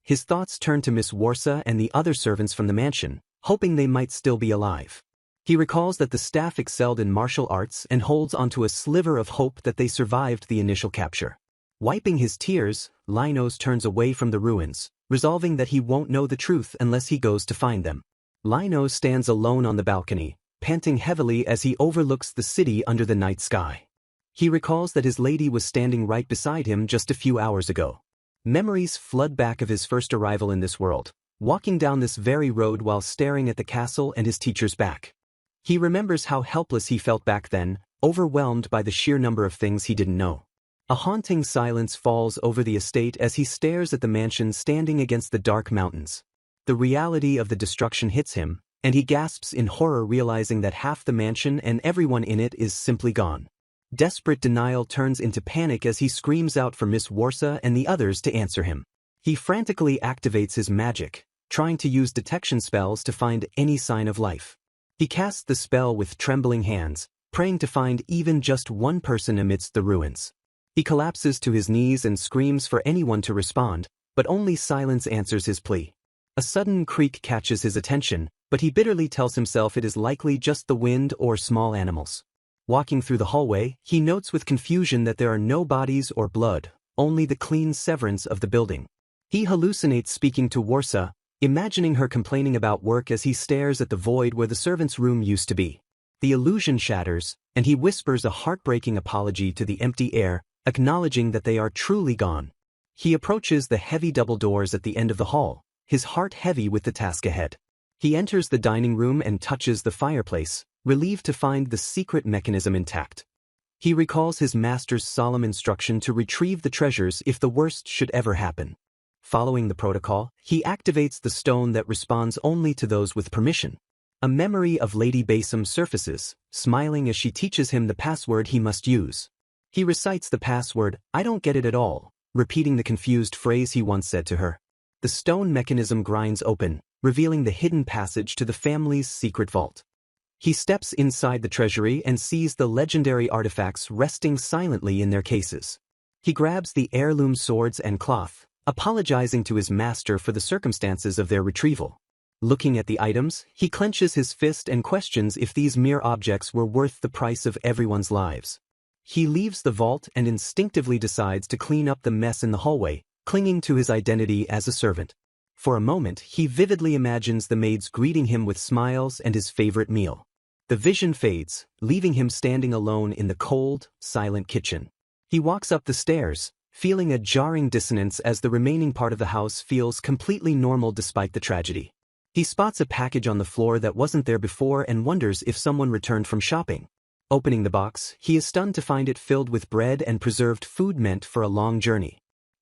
His thoughts turn to Miss Warsa and the other servants from the mansion, hoping they might still be alive. He recalls that the staff excelled in martial arts and holds onto a sliver of hope that they survived the initial capture. Wiping his tears, Linos turns away from the ruins, resolving that he won't know the truth unless he goes to find them. Linos stands alone on the balcony, panting heavily as he overlooks the city under the night sky. He recalls that his lady was standing right beside him just a few hours ago. Memories flood back of his first arrival in this world, walking down this very road while staring at the castle and his teacher's back. He remembers how helpless he felt back then, overwhelmed by the sheer number of things he didn't know. A haunting silence falls over the estate as he stares at the mansion standing against the dark mountains. The reality of the destruction hits him, and he gasps in horror realizing that half the mansion and everyone in it is simply gone. Desperate denial turns into panic as he screams out for Miss Warsa and the others to answer him. He frantically activates his magic, trying to use detection spells to find any sign of life. He casts the spell with trembling hands, praying to find even just one person amidst the ruins. He collapses to his knees and screams for anyone to respond, but only silence answers his plea. A sudden creak catches his attention, but he bitterly tells himself it is likely just the wind or small animals. Walking through the hallway, he notes with confusion that there are no bodies or blood, only the clean severance of the building. He hallucinates speaking to Warsa, imagining her complaining about work as he stares at the void where the servants' room used to be. The illusion shatters, and he whispers a heartbreaking apology to the empty air, acknowledging that they are truly gone. He approaches the heavy double doors at the end of the hall, his heart heavy with the task ahead. He enters the dining room and touches the fireplace, relieved to find the secret mechanism intact. He recalls his master's solemn instruction to retrieve the treasures if the worst should ever happen. Following the protocol, he activates the stone that responds only to those with permission. A memory of Lady Basim surfaces, smiling as she teaches him the password he must use. He recites the password, "I don't get it at all," repeating the confused phrase he once said to her. The stone mechanism grinds open, revealing the hidden passage to the family's secret vault. He steps inside the treasury and sees the legendary artifacts resting silently in their cases. He grabs the heirloom swords and cloth, apologizing to his master for the circumstances of their retrieval. Looking at the items, he clenches his fist and questions if these mere objects were worth the price of everyone's lives. He leaves the vault and instinctively decides to clean up the mess in the hallway, clinging to his identity as a servant. For a moment, he vividly imagines the maids greeting him with smiles and his favorite meal. The vision fades, leaving him standing alone in the cold, silent kitchen. He walks up the stairs, feeling a jarring dissonance as the remaining part of the house feels completely normal despite the tragedy. He spots a package on the floor that wasn't there before and wonders if someone returned from shopping. Opening the box, he is stunned to find it filled with bread and preserved food meant for a long journey.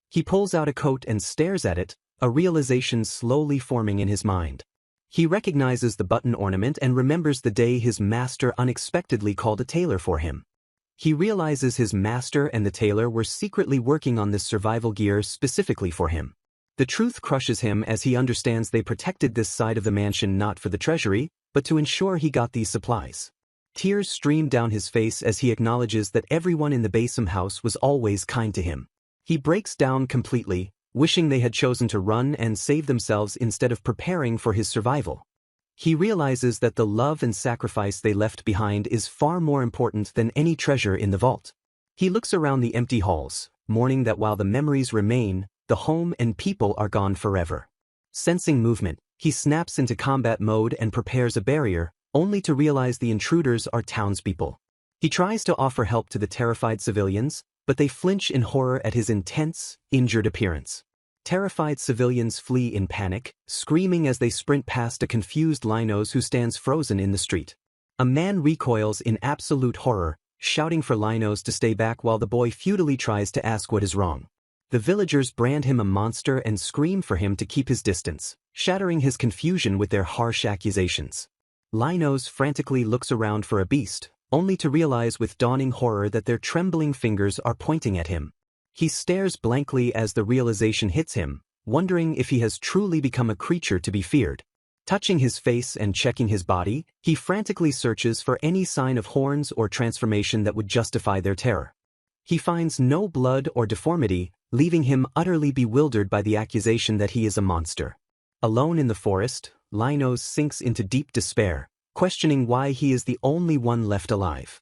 He pulls out a coat and stares at it, a realization slowly forming in his mind. He recognizes the button ornament and remembers the day his master unexpectedly called a tailor for him. He realizes his master and the tailor were secretly working on this survival gear specifically for him. The truth crushes him as he understands they protected this side of the mansion not for the treasury, but to ensure he got these supplies. Tears stream down his face as he acknowledges that everyone in the Basim house was always kind to him. He breaks down completely, wishing they had chosen to run and save themselves instead of preparing for his survival. He realizes that the love and sacrifice they left behind is far more important than any treasure in the vault. He looks around the empty halls, mourning that while the memories remain, the home and people are gone forever. Sensing movement, he snaps into combat mode and prepares a barrier, only to realize the intruders are townspeople. He tries to offer help to the terrified civilians, but they flinch in horror at his intense, injured appearance. Terrified civilians flee in panic, screaming as they sprint past a confused Linos who stands frozen in the street. A man recoils in absolute horror, shouting for Linos to stay back while the boy futilely tries to ask what is wrong. The villagers brand him a monster and scream for him to keep his distance, shattering his confusion with their harsh accusations. Linos frantically looks around for a beast, only to realize with dawning horror that their trembling fingers are pointing at him. He stares blankly as the realization hits him, wondering if he has truly become a creature to be feared. Touching his face and checking his body, he frantically searches for any sign of horns or transformation that would justify their terror. He finds no blood or deformity, leaving him utterly bewildered by the accusation that he is a monster. Alone in the forest, Linos sinks into deep despair, questioning why he is the only one left alive.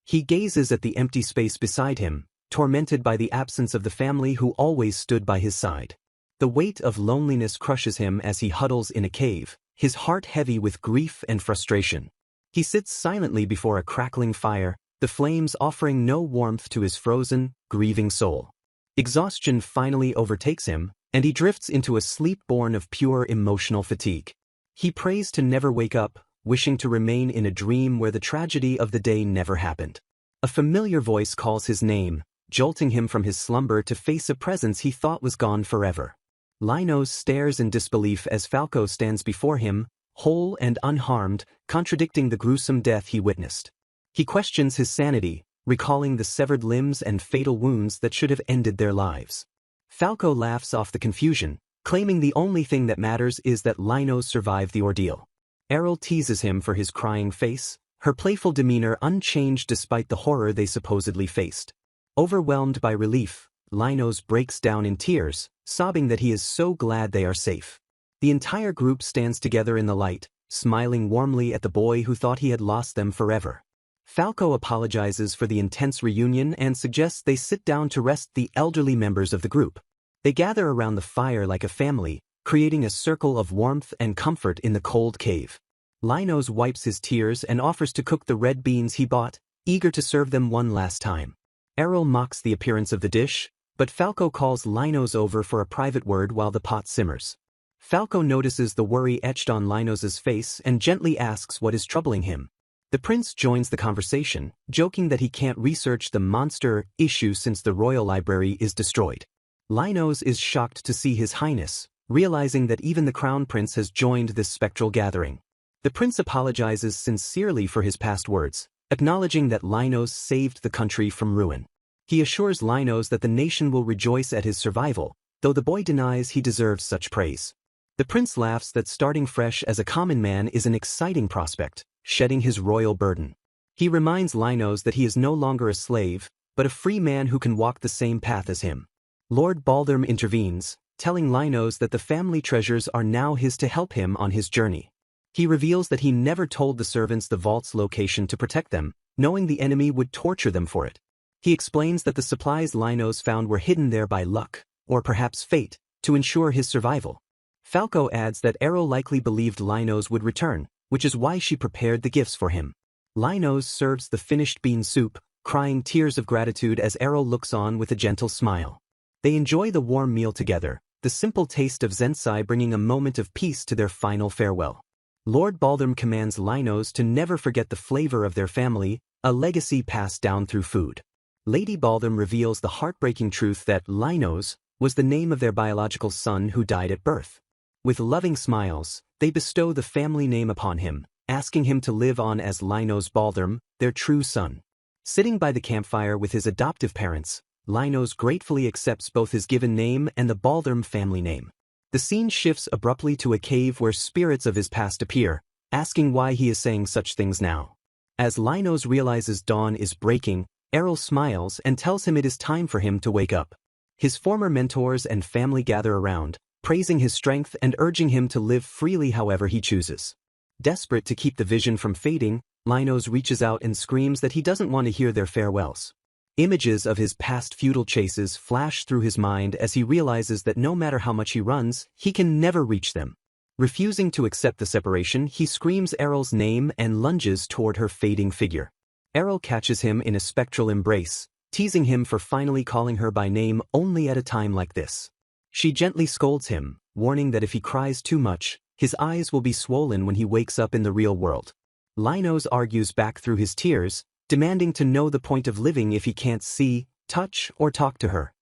He gazes at the empty space beside him, tormented by the absence of the family who always stood by his side. The weight of loneliness crushes him as he huddles in a cave, his heart heavy with grief and frustration. He sits silently before a crackling fire, the flames offering no warmth to his frozen, grieving soul. Exhaustion finally overtakes him, and he drifts into a sleep born of pure emotional fatigue. He prays to never wake up, wishing to remain in a dream where the tragedy of the day never happened. A familiar voice calls his name, jolting him from his slumber to face a presence he thought was gone forever. Linos stares in disbelief as Falco stands before him, whole and unharmed, contradicting the gruesome death he witnessed. He questions his sanity, recalling the severed limbs and fatal wounds that should have ended their lives. Falco laughs off the confusion, claiming the only thing that matters is that Linos survived the ordeal. Errol teases him for his crying face, her playful demeanor unchanged despite the horror they supposedly faced. Overwhelmed by relief, Linos breaks down in tears, sobbing that he is so glad they are safe. The entire group stands together in the light, smiling warmly at the boy who thought he had lost them forever. Falco apologizes for the intense reunion and suggests they sit down to rest the elderly members of the group. They gather around the fire like a family, creating a circle of warmth and comfort in the cold cave. Linos wipes his tears and offers to cook the red beans he bought, eager to serve them one last time. Errol mocks the appearance of the dish, but Falco calls Linos over for a private word while the pot simmers. Falco notices the worry etched on Linos's face and gently asks what is troubling him. The prince joins the conversation, joking that he can't research the monster issue since the royal library is destroyed. Linos is shocked to see his highness, realizing that even the crown prince has joined this spectral gathering. The prince apologizes sincerely for his past words, acknowledging that Linos saved the country from ruin. He assures Linos that the nation will rejoice at his survival, though the boy denies he deserves such praise. The prince laughs that starting fresh as a common man is an exciting prospect, shedding his royal burden. He reminds Linos that he is no longer a slave, but a free man who can walk the same path as him. Lord Baldurm intervenes, telling Linos that the family treasures are now his to help him on his journey. He reveals that he never told the servants the vault's location to protect them, knowing the enemy would torture them for it. He explains that the supplies Linos found were hidden there by luck, or perhaps fate, to ensure his survival. Falco adds that Errol likely believed Linos would return, which is why she prepared the gifts for him. Linos serves the finished bean soup, crying tears of gratitude as Errol looks on with a gentle smile. They enjoy the warm meal together, the simple taste of Zensai bringing a moment of peace to their final farewell. Lord Baldurm commands Linos to never forget the flavor of their family, a legacy passed down through food. Lady Baldurm reveals the heartbreaking truth that Linos was the name of their biological son who died at birth. With loving smiles, they bestow the family name upon him, asking him to live on as Linos Baldurm, their true son. Sitting by the campfire with his adoptive parents, Linos gratefully accepts both his given name and the Baldurm family name. The scene shifts abruptly to a cave where spirits of his past appear, asking why he is saying such things now. As Linos realizes dawn is breaking, Errol smiles and tells him it is time for him to wake up. His former mentors and family gather around, praising his strength and urging him to live freely however he chooses. Desperate to keep the vision from fading, Linos reaches out and screams that he doesn't want to hear their farewells. Images of his past futile chases flash through his mind as he realizes that no matter how much he runs, he can never reach them. Refusing to accept the separation, he screams Errol's name and lunges toward her fading figure. Errol catches him in a spectral embrace, teasing him for finally calling her by name only at a time like this. She gently scolds him, warning that if he cries too much, his eyes will be swollen when he wakes up in the real world. Linos argues back through his tears, demanding to know the point of living if he can't see, touch, or talk to her.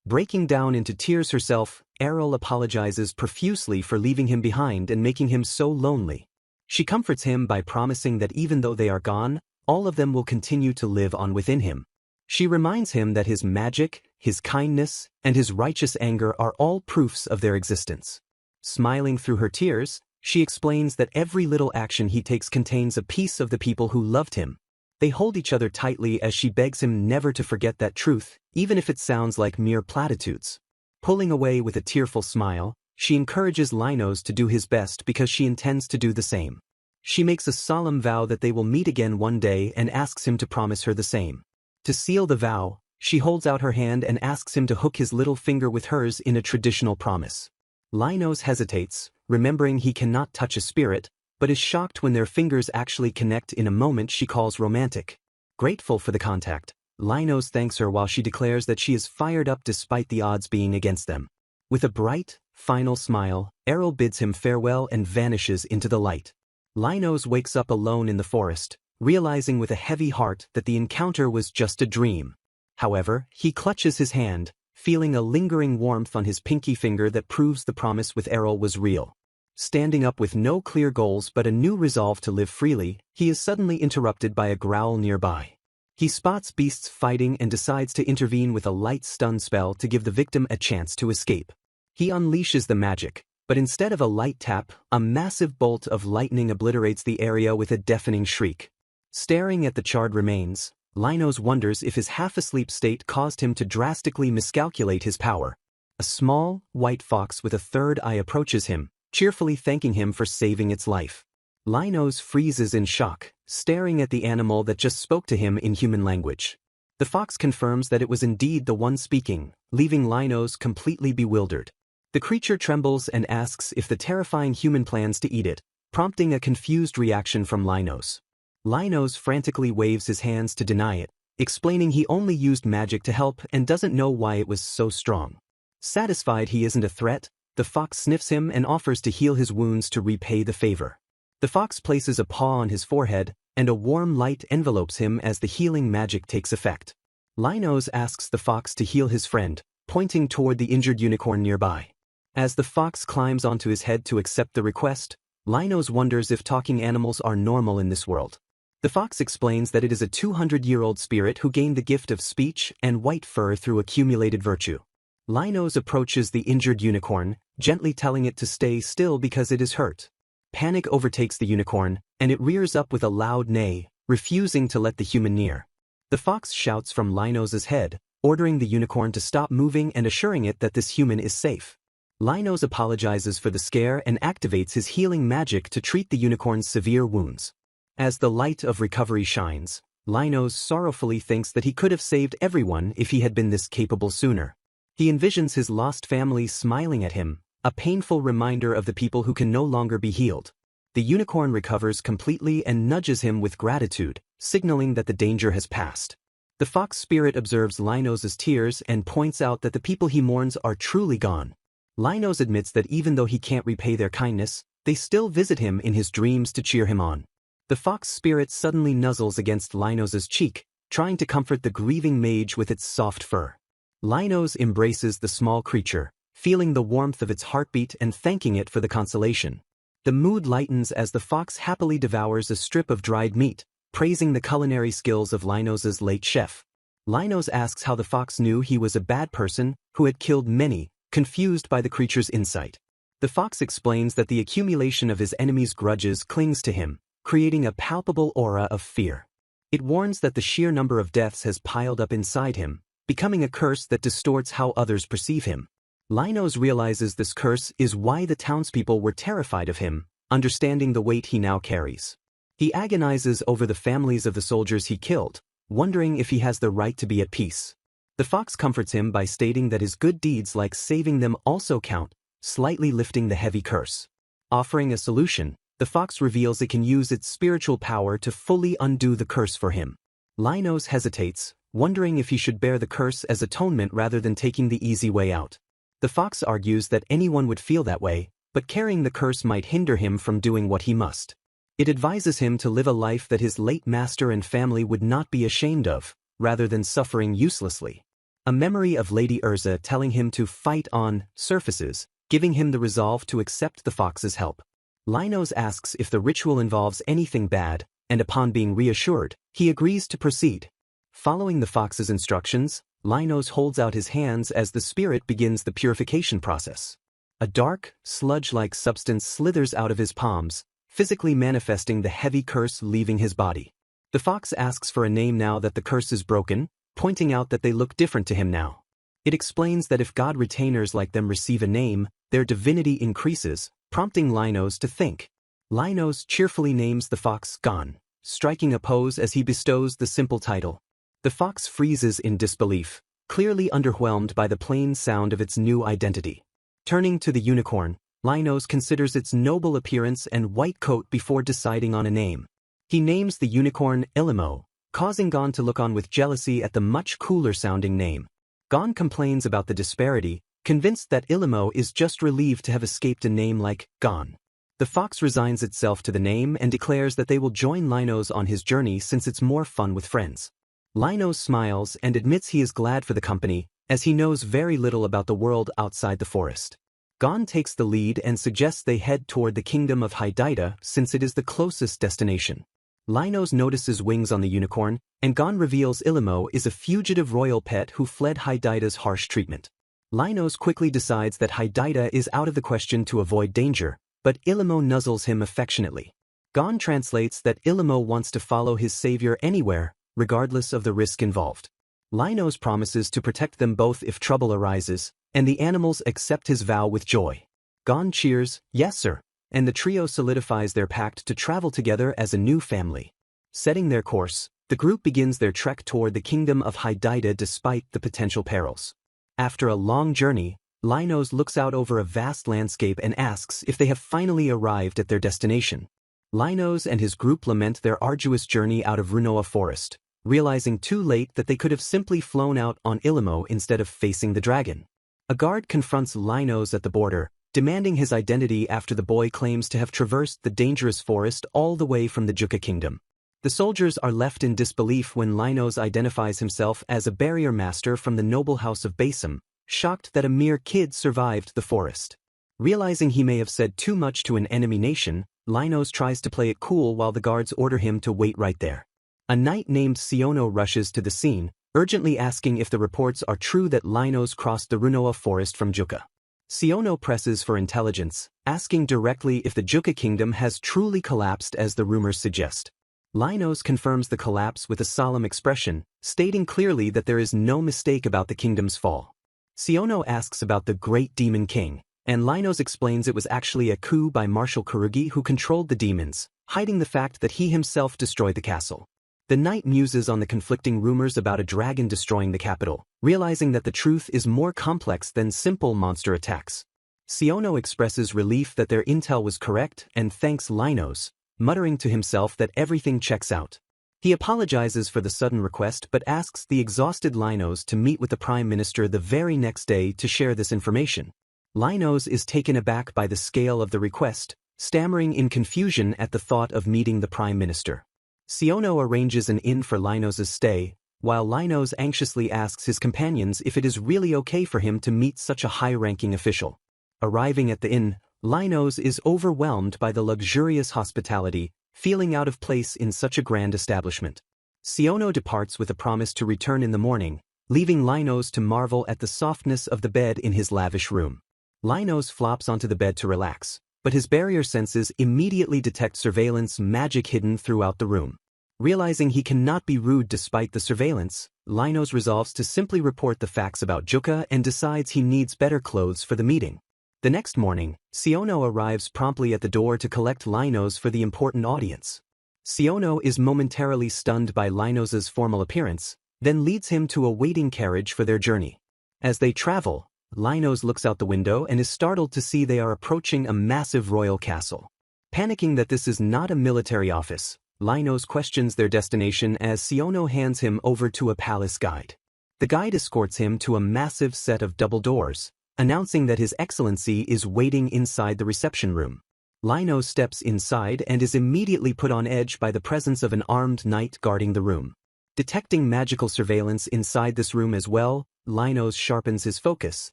Breaking down into tears herself, Errol apologizes profusely for leaving him behind and making him so lonely. She comforts him by promising that even though they are gone, all of them will continue to live on within him. She reminds him that his magic, his kindness, and his righteous anger are all proofs of their existence. Smiling through her tears, she explains that every little action he takes contains a piece of the people who loved him. They hold each other tightly as she begs him never to forget that truth, even if it sounds like mere platitudes. Pulling away with a tearful smile, she encourages Linos to do his best because she intends to do the same. She makes a solemn vow that they will meet again one day and asks him to promise her the same. To seal the vow, she holds out her hand and asks him to hook his little finger with hers in a traditional promise. Linos hesitates, remembering he cannot touch a spirit, but is shocked when their fingers actually connect in a moment she calls romantic. Grateful for the contact, Linos thanks her while she declares that she is fired up despite the odds being against them. With a bright, final smile, Errol bids him farewell and vanishes into the light. Linos wakes up alone in the forest, realizing with a heavy heart that the encounter was just a dream. However, he clutches his hand, feeling a lingering warmth on his pinky finger that proves the promise with Errol was real. Standing up with no clear goals but a new resolve to live freely, he is suddenly interrupted by a growl nearby. He spots beasts fighting and decides to intervene with a light stun spell to give the victim a chance to escape. He unleashes the magic, but instead of a light tap, a massive bolt of lightning obliterates the area with a deafening shriek. Staring at the charred remains, Linos wonders if his half-asleep state caused him to drastically miscalculate his power. A small, white fox with a third eye approaches him, cheerfully thanking him for saving its life. Linos freezes in shock, staring at the animal that just spoke to him in human language. The fox confirms that it was indeed the one speaking, leaving Linos completely bewildered. The creature trembles and asks if the terrifying human plans to eat it, prompting a confused reaction from Linos. Linos frantically waves his hands to deny it, explaining he only used magic to help and doesn't know why it was so strong. Satisfied he isn't a threat, the fox sniffs him and offers to heal his wounds to repay the favor. The fox places a paw on his forehead, and a warm light envelopes him as the healing magic takes effect. Linos asks the fox to heal his friend, pointing toward the injured unicorn nearby. As the fox climbs onto his head to accept the request, Linos wonders if talking animals are normal in this world. The fox explains that it is a 200-year-old spirit who gained the gift of speech and white fur through accumulated virtue. Linos approaches the injured unicorn, gently telling it to stay still because it is hurt. Panic overtakes the unicorn, and it rears up with a loud neigh, refusing to let the human near. The fox shouts from Linos's head, ordering the unicorn to stop moving and assuring it that this human is safe. Linos apologizes for the scare and activates his healing magic to treat the unicorn's severe wounds. As the light of recovery shines, Linos sorrowfully thinks that he could have saved everyone if he had been this capable sooner. He envisions his lost family smiling at him, a painful reminder of the people who can no longer be healed. The unicorn recovers completely and nudges him with gratitude, signaling that the danger has passed. The fox spirit observes Linos's tears and points out that the people he mourns are truly gone. Linos admits that even though he can't repay their kindness, they still visit him in his dreams to cheer him on. The fox spirit suddenly nuzzles against Linos's cheek, trying to comfort the grieving mage with its soft fur. Linos embraces the small creature, feeling the warmth of its heartbeat and thanking it for the consolation. The mood lightens as the fox happily devours a strip of dried meat, praising the culinary skills of Linos's late chef. Linos asks how the fox knew he was a bad person who had killed many, confused by the creature's insight. The fox explains that the accumulation of his enemies' grudges clings to him, creating a palpable aura of fear. It warns that the sheer number of deaths has piled up inside him, becoming a curse that distorts how others perceive him. Linos realizes this curse is why the townspeople were terrified of him, understanding the weight he now carries. He agonizes over the families of the soldiers he killed, wondering if he has the right to be at peace. The fox comforts him by stating that his good deeds like saving them also count, slightly lifting the heavy curse. Offering a solution, the fox reveals it can use its spiritual power to fully undo the curse for him. Linos hesitates, wondering if he should bear the curse as atonement rather than taking the easy way out. The fox argues that anyone would feel that way, but carrying the curse might hinder him from doing what he must. It advises him to live a life that his late master and family would not be ashamed of, rather than suffering uselessly. A memory of Lady Urza telling him to fight on surfaces, giving him the resolve to accept the fox's help. Linos asks if the ritual involves anything bad, and upon being reassured, he agrees to proceed. Following the fox's instructions, Linos holds out his hands as the spirit begins the purification process. A dark, sludge-like substance slithers out of his palms, physically manifesting the heavy curse leaving his body. The fox asks for a name now that the curse is broken, pointing out that they look different to him now. It explains that if god retainers like them receive a name, their divinity increases, prompting Linos to think. Linos cheerfully names the fox Gon, striking a pose as he bestows the simple title. The fox freezes in disbelief, clearly underwhelmed by the plain sound of its new identity. Turning to the unicorn, Linos considers its noble appearance and white coat before deciding on a name. He names the unicorn Ilimo, causing Gon to look on with jealousy at the much cooler-sounding name. Gon complains about the disparity, convinced that Ilimo is just relieved to have escaped a name like Gon. The fox resigns itself to the name and declares that they will join Linos on his journey since it's more fun with friends. Linos smiles and admits he is glad for the company, as he knows very little about the world outside the forest. Gon takes the lead and suggests they head toward the kingdom of Hydaita since it is the closest destination. Linos notices wings on the unicorn, and Gon reveals Ilimo is a fugitive royal pet who fled Hydaita's harsh treatment. Linos quickly decides that Hydaita is out of the question to avoid danger, but Ilimo nuzzles him affectionately. Gon translates that Ilimo wants to follow his savior anywhere, regardless of the risk involved. Linos promises to protect them both if trouble arises, and the animals accept his vow with joy. Gon cheers, "Yes sir," and the trio solidifies their pact to travel together as a new family. Setting their course, the group begins their trek toward the kingdom of Hydaita despite the potential perils. After a long journey, Linos looks out over a vast landscape and asks if they have finally arrived at their destination. Linos and his group lament their arduous journey out of Runoa Forest, realizing too late that they could have simply flown out on Ilimo instead of facing the dragon. A guard confronts Linos at the border, demanding his identity after the boy claims to have traversed the dangerous forest all the way from the Juka kingdom. The soldiers are left in disbelief when Linos identifies himself as a barrier master from the noble house of Basim, shocked that a mere kid survived the forest. Realizing he may have said too much to an enemy nation, Linos tries to play it cool while the guards order him to wait right there. A knight named Siono rushes to the scene, urgently asking if the reports are true that Linos crossed the Runoa forest from Juka. Siono presses for intelligence, asking directly if the Juka kingdom has truly collapsed as the rumors suggest. Linos confirms the collapse with a solemn expression, stating clearly that there is no mistake about the kingdom's fall. Siono asks about the Great Demon King, and Linos explains it was actually a coup by Marshal Kurugi who controlled the demons, hiding the fact that he himself destroyed the castle. The knight muses on the conflicting rumors about a dragon destroying the capital, realizing that the truth is more complex than simple monster attacks. Siono expresses relief that their intel was correct and thanks Linos, muttering to himself that everything checks out. He apologizes for the sudden request but asks the exhausted Linos to meet with the Prime Minister the very next day to share this information. Linos is taken aback by the scale of the request, stammering in confusion at the thought of meeting the Prime Minister. Siono arranges an inn for Linos' stay, while Linos anxiously asks his companions if it is really okay for him to meet such a high-ranking official. Arriving at the inn, Linos is overwhelmed by the luxurious hospitality, feeling out of place in such a grand establishment. Siono departs with a promise to return in the morning, leaving Linos to marvel at the softness of the bed in his lavish room. Linos flops onto the bed to relax, but his barrier senses immediately detect surveillance magic hidden throughout the room. Realizing he cannot be rude despite the surveillance, Linos resolves to simply report the facts about Juka and decides he needs better clothes for the meeting. The next morning, Siono arrives promptly at the door to collect Linos for the important audience. Siono is momentarily stunned by Linos' formal appearance, then leads him to a waiting carriage for their journey. As they travel, Linos looks out the window and is startled to see they are approaching a massive royal castle. Panicking that this is not a military office, Linos questions their destination as Siono hands him over to a palace guide. The guide escorts him to a massive set of double doors, announcing that His Excellency is waiting inside the reception room. Lino steps inside and is immediately put on edge by the presence of an armed knight guarding the room. Detecting magical surveillance inside this room as well, Lino sharpens his focus,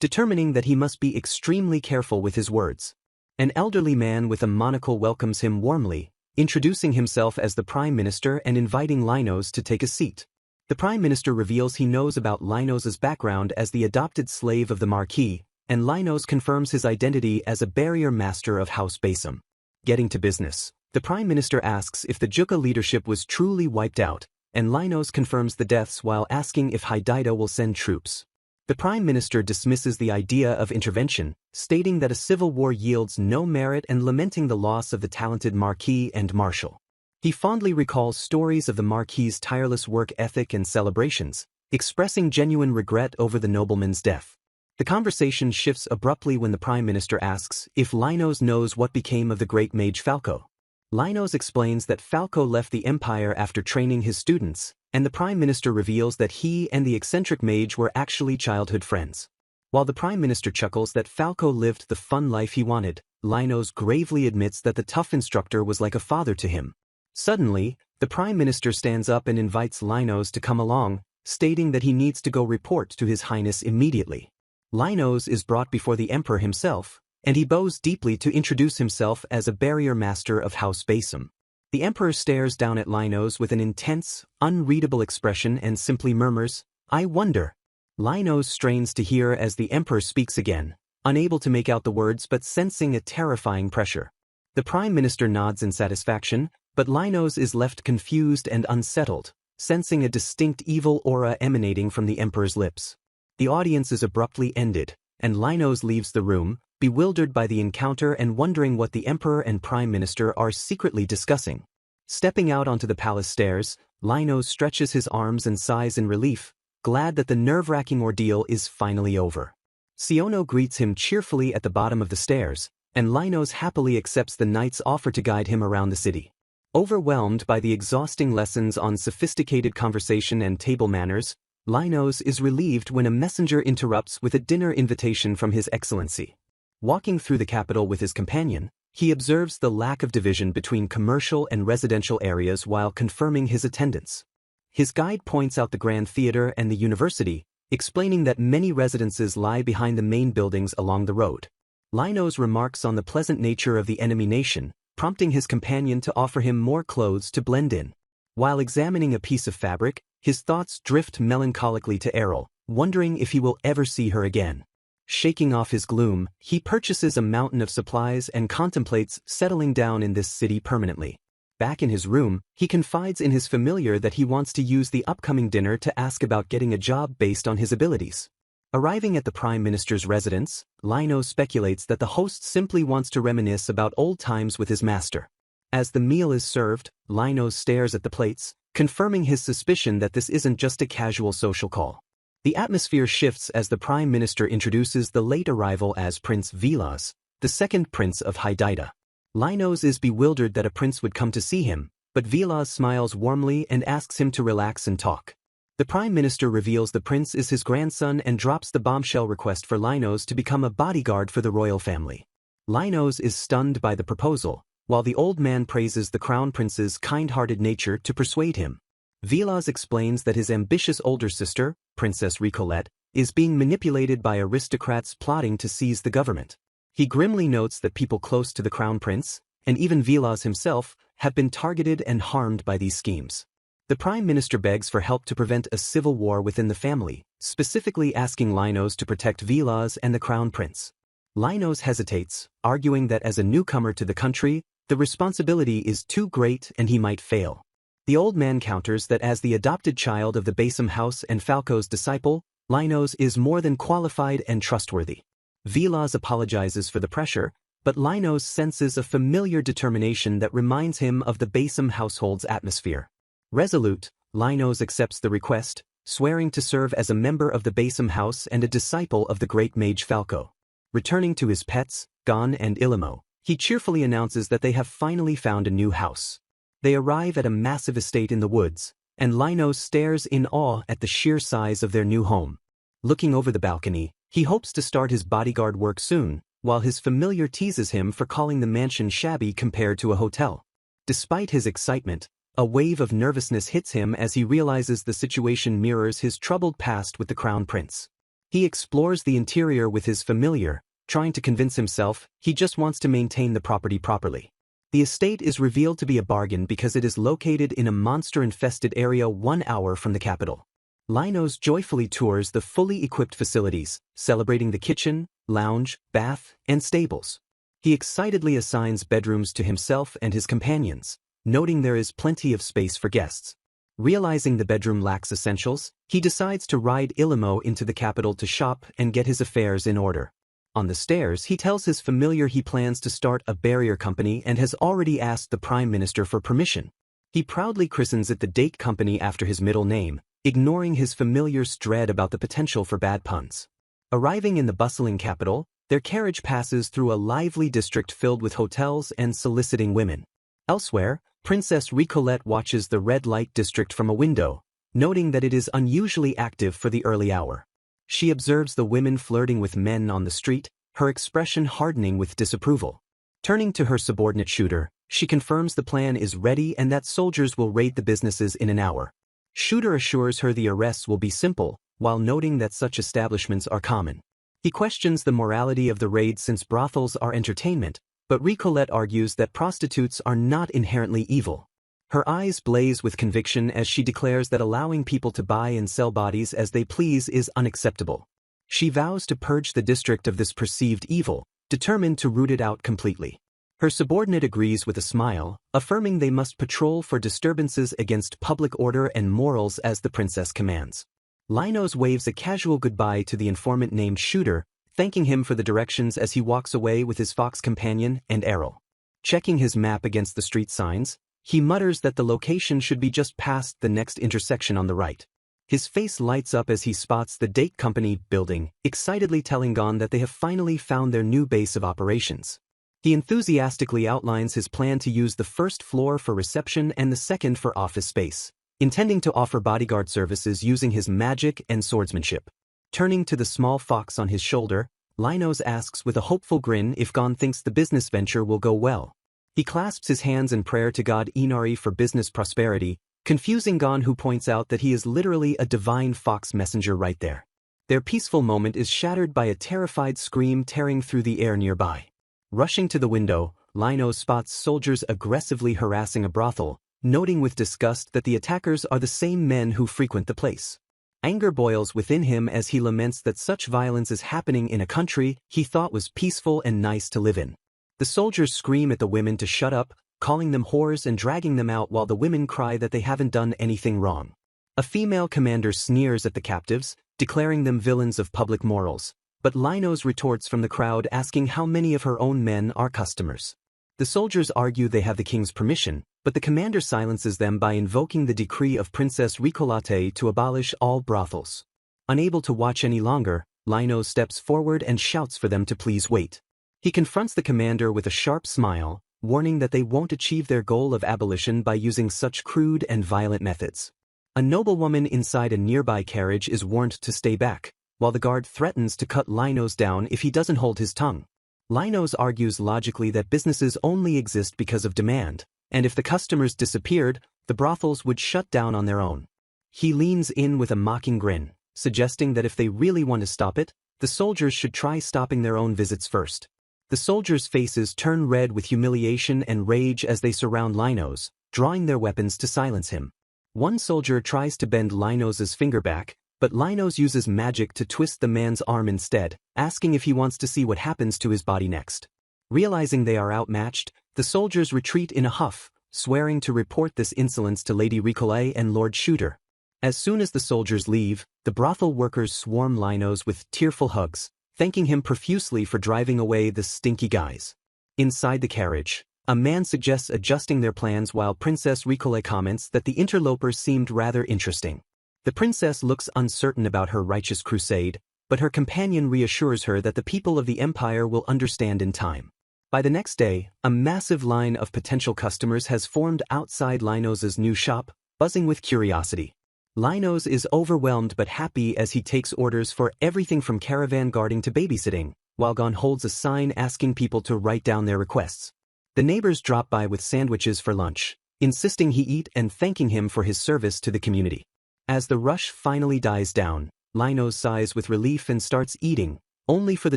determining that he must be extremely careful with his words. An elderly man with a monocle welcomes him warmly, introducing himself as the Prime Minister and inviting Linos to take a seat. The Prime Minister reveals he knows about Linos' background as the adopted slave of the Marquis, and Linos confirms his identity as a barrier master of House Basim. Getting to business, the Prime Minister asks if the Juka leadership was truly wiped out, and Linos confirms the deaths while asking if Hydaida will send troops. The Prime Minister dismisses the idea of intervention, stating that a civil war yields no merit and lamenting the loss of the talented Marquis and Marshal. He fondly recalls stories of the Marquis's tireless work ethic and celebrations, expressing genuine regret over the nobleman's death. The conversation shifts abruptly when the Prime Minister asks if Linos knows what became of the great mage Falco. Linos explains that Falco left the Empire after training his students, and the Prime Minister reveals that he and the eccentric mage were actually childhood friends. While the Prime Minister chuckles that Falco lived the fun life he wanted, Linos gravely admits that the tough instructor was like a father to him. Suddenly, the Prime Minister stands up and invites Linos to come along, stating that he needs to go report to His Highness immediately. Linos is brought before the Emperor himself, and he bows deeply to introduce himself as a barrier master of House Basim. The Emperor stares down at Linos with an intense, unreadable expression and simply murmurs, "I wonder." Linos strains to hear as the Emperor speaks again, unable to make out the words but sensing a terrifying pressure. The Prime Minister nods in satisfaction, but Linos is left confused and unsettled, sensing a distinct evil aura emanating from the Emperor's lips. The audience is abruptly ended, and Linos leaves the room, bewildered by the encounter and wondering what the Emperor and Prime Minister are secretly discussing. Stepping out onto the palace stairs, Linos stretches his arms and sighs in relief, glad that the nerve-wracking ordeal is finally over. Siono greets him cheerfully at the bottom of the stairs, and Linos happily accepts the knight's offer to guide him around the city. Overwhelmed by the exhausting lessons on sophisticated conversation and table manners, Linos is relieved when a messenger interrupts with a dinner invitation from His Excellency. Walking through the capital with his companion, he observes the lack of division between commercial and residential areas while confirming his attendance. His guide points out the Grand Theater and the university, explaining that many residences lie behind the main buildings along the road. Linos remarks on the pleasant nature of the enemy nation, prompting his companion to offer him more clothes to blend in. While examining a piece of fabric, his thoughts drift melancholically to Errol, wondering if he will ever see her again. Shaking off his gloom, he purchases a mountain of supplies and contemplates settling down in this city permanently. Back in his room, he confides in his familiar that he wants to use the upcoming dinner to ask about getting a job based on his abilities. Arriving at the Prime Minister's residence, Linos speculates that the host simply wants to reminisce about old times with his master. As the meal is served, Linos stares at the plates, confirming his suspicion that this isn't just a casual social call. The atmosphere shifts as the Prime Minister introduces the late arrival as Prince Vilas, the second Prince of Hydaida. Linos is bewildered that a prince would come to see him, but Vilas smiles warmly and asks him to relax and talk. The Prime Minister reveals the prince is his grandson and drops the bombshell request for Linos to become a bodyguard for the royal family. Linos is stunned by the proposal, while the old man praises the crown prince's kind-hearted nature to persuade him. Vilas explains that his ambitious older sister, Princess Ricolette, is being manipulated by aristocrats plotting to seize the government. He grimly notes that people close to the crown prince, and even Vilas himself, have been targeted and harmed by these schemes. The Prime Minister begs for help to prevent a civil war within the family, specifically asking Linos to protect Vilas and the crown prince. Linos hesitates, arguing that as a newcomer to the country, the responsibility is too great and he might fail. The old man counters that as the adopted child of the Basim house and Falco's disciple, Linos is more than qualified and trustworthy. Vilas apologizes for the pressure, but Linos senses a familiar determination that reminds him of the Basim household's atmosphere. Resolute, Linos accepts the request, swearing to serve as a member of the Basim house and a disciple of the great mage Falco. Returning to his pets, Gon and Ilimo, he cheerfully announces that they have finally found a new house. They arrive at a massive estate in the woods, and Linos stares in awe at the sheer size of their new home. Looking over the balcony, he hopes to start his bodyguard work soon, while his familiar teases him for calling the mansion shabby compared to a hotel. Despite his excitement, a wave of nervousness hits him as he realizes the situation mirrors his troubled past with the crown prince. He explores the interior with his familiar, trying to convince himself he just wants to maintain the property properly. The estate is revealed to be a bargain because it is located in a monster-infested area 1 hour from the capital. Linos joyfully tours the fully equipped facilities, celebrating the kitchen, lounge, bath, and stables. He excitedly assigns bedrooms to himself and his companions, noting there is plenty of space for guests. Realizing the bedroom lacks essentials, he decides to ride Ilimo into the capital to shop and get his affairs in order. On the stairs, he tells his familiar he plans to start a barrier company and has already asked the Prime Minister for permission. He proudly christens it the Date Company after his middle name, ignoring his familiar's dread about the potential for bad puns. Arriving in the bustling capital, their carriage passes through a lively district filled with hotels and soliciting women. Elsewhere, Princess Ricolette watches the red light district from a window, noting that it is unusually active for the early hour. She observes the women flirting with men on the street, her expression hardening with disapproval. Turning to her subordinate Shooter, she confirms the plan is ready and that soldiers will raid the businesses in an hour. Shooter assures her the arrests will be simple, while noting that such establishments are common. He questions the morality of the raid since brothels are entertainment, but Ricolette argues that prostitutes are not inherently evil. Her eyes blaze with conviction as she declares that allowing people to buy and sell bodies as they please is unacceptable. She vows to purge the district of this perceived evil, determined to root it out completely. Her subordinate agrees with a smile, affirming they must patrol for disturbances against public order and morals as the princess commands. Linos waves a casual goodbye to the informant named Shooter, thanking him for the directions as he walks away with his fox companion and Errol. Checking his map against the street signs, he mutters that the location should be just past the next intersection on the right. His face lights up as he spots the Date Company building, excitedly telling Gon that they have finally found their new base of operations. He enthusiastically outlines his plan to use the first floor for reception and the second for office space, intending to offer bodyguard services using his magic and swordsmanship. Turning to the small fox on his shoulder, Linos asks with a hopeful grin if Gon thinks the business venture will go well. He clasps his hands in prayer to God Inari for business prosperity, confusing Gon, who points out that he is literally a divine fox messenger right there. Their peaceful moment is shattered by a terrified scream tearing through the air nearby. Rushing to the window, Linos spots soldiers aggressively harassing a brothel, noting with disgust that the attackers are the same men who frequent the place. Anger boils within him as he laments that such violence is happening in a country he thought was peaceful and nice to live in. The soldiers scream at the women to shut up, calling them whores and dragging them out while the women cry that they haven't done anything wrong. A female commander sneers at the captives, declaring them villains of public morals, but Linos retorts from the crowd asking how many of her own men are customers. The soldiers argue they have the king's permission, but the commander silences them by invoking the decree of Princess Ricolette to abolish all brothels. Unable to watch any longer, Linos steps forward and shouts for them to please wait. He confronts the commander with a sharp smile, warning that they won't achieve their goal of abolition by using such crude and violent methods. A noblewoman inside a nearby carriage is warned to stay back, while the guard threatens to cut Linos down if he doesn't hold his tongue. Linos argues logically that businesses only exist because of demand, and if the customers disappeared, the brothels would shut down on their own. He leans in with a mocking grin, suggesting that if they really want to stop it, the soldiers should try stopping their own visits first. The soldiers' faces turn red with humiliation and rage as they surround Linos, drawing their weapons to silence him. One soldier tries to bend Linos' finger back, but Linos uses magic to twist the man's arm instead, asking if he wants to see what happens to his body next. Realizing they are outmatched, the soldiers retreat in a huff, swearing to report this insolence to Lady Ricolette and Lord Shooter. As soon as the soldiers leave, the brothel workers swarm Linos with tearful hugs, thanking him profusely for driving away the stinky guys. Inside the carriage, a man suggests adjusting their plans while Princess Ricolette comments that the interlopers seemed rather interesting. The princess looks uncertain about her righteous crusade, but her companion reassures her that the people of the empire will understand in time. By the next day, a massive line of potential customers has formed outside Linos' new shop, buzzing with curiosity. Linos is overwhelmed but happy as he takes orders for everything from caravan guarding to babysitting, while Gon holds a sign asking people to write down their requests. The neighbors drop by with sandwiches for lunch, insisting he eat and thanking him for his service to the community. As the rush finally dies down, Linos sighs with relief and starts eating, only for the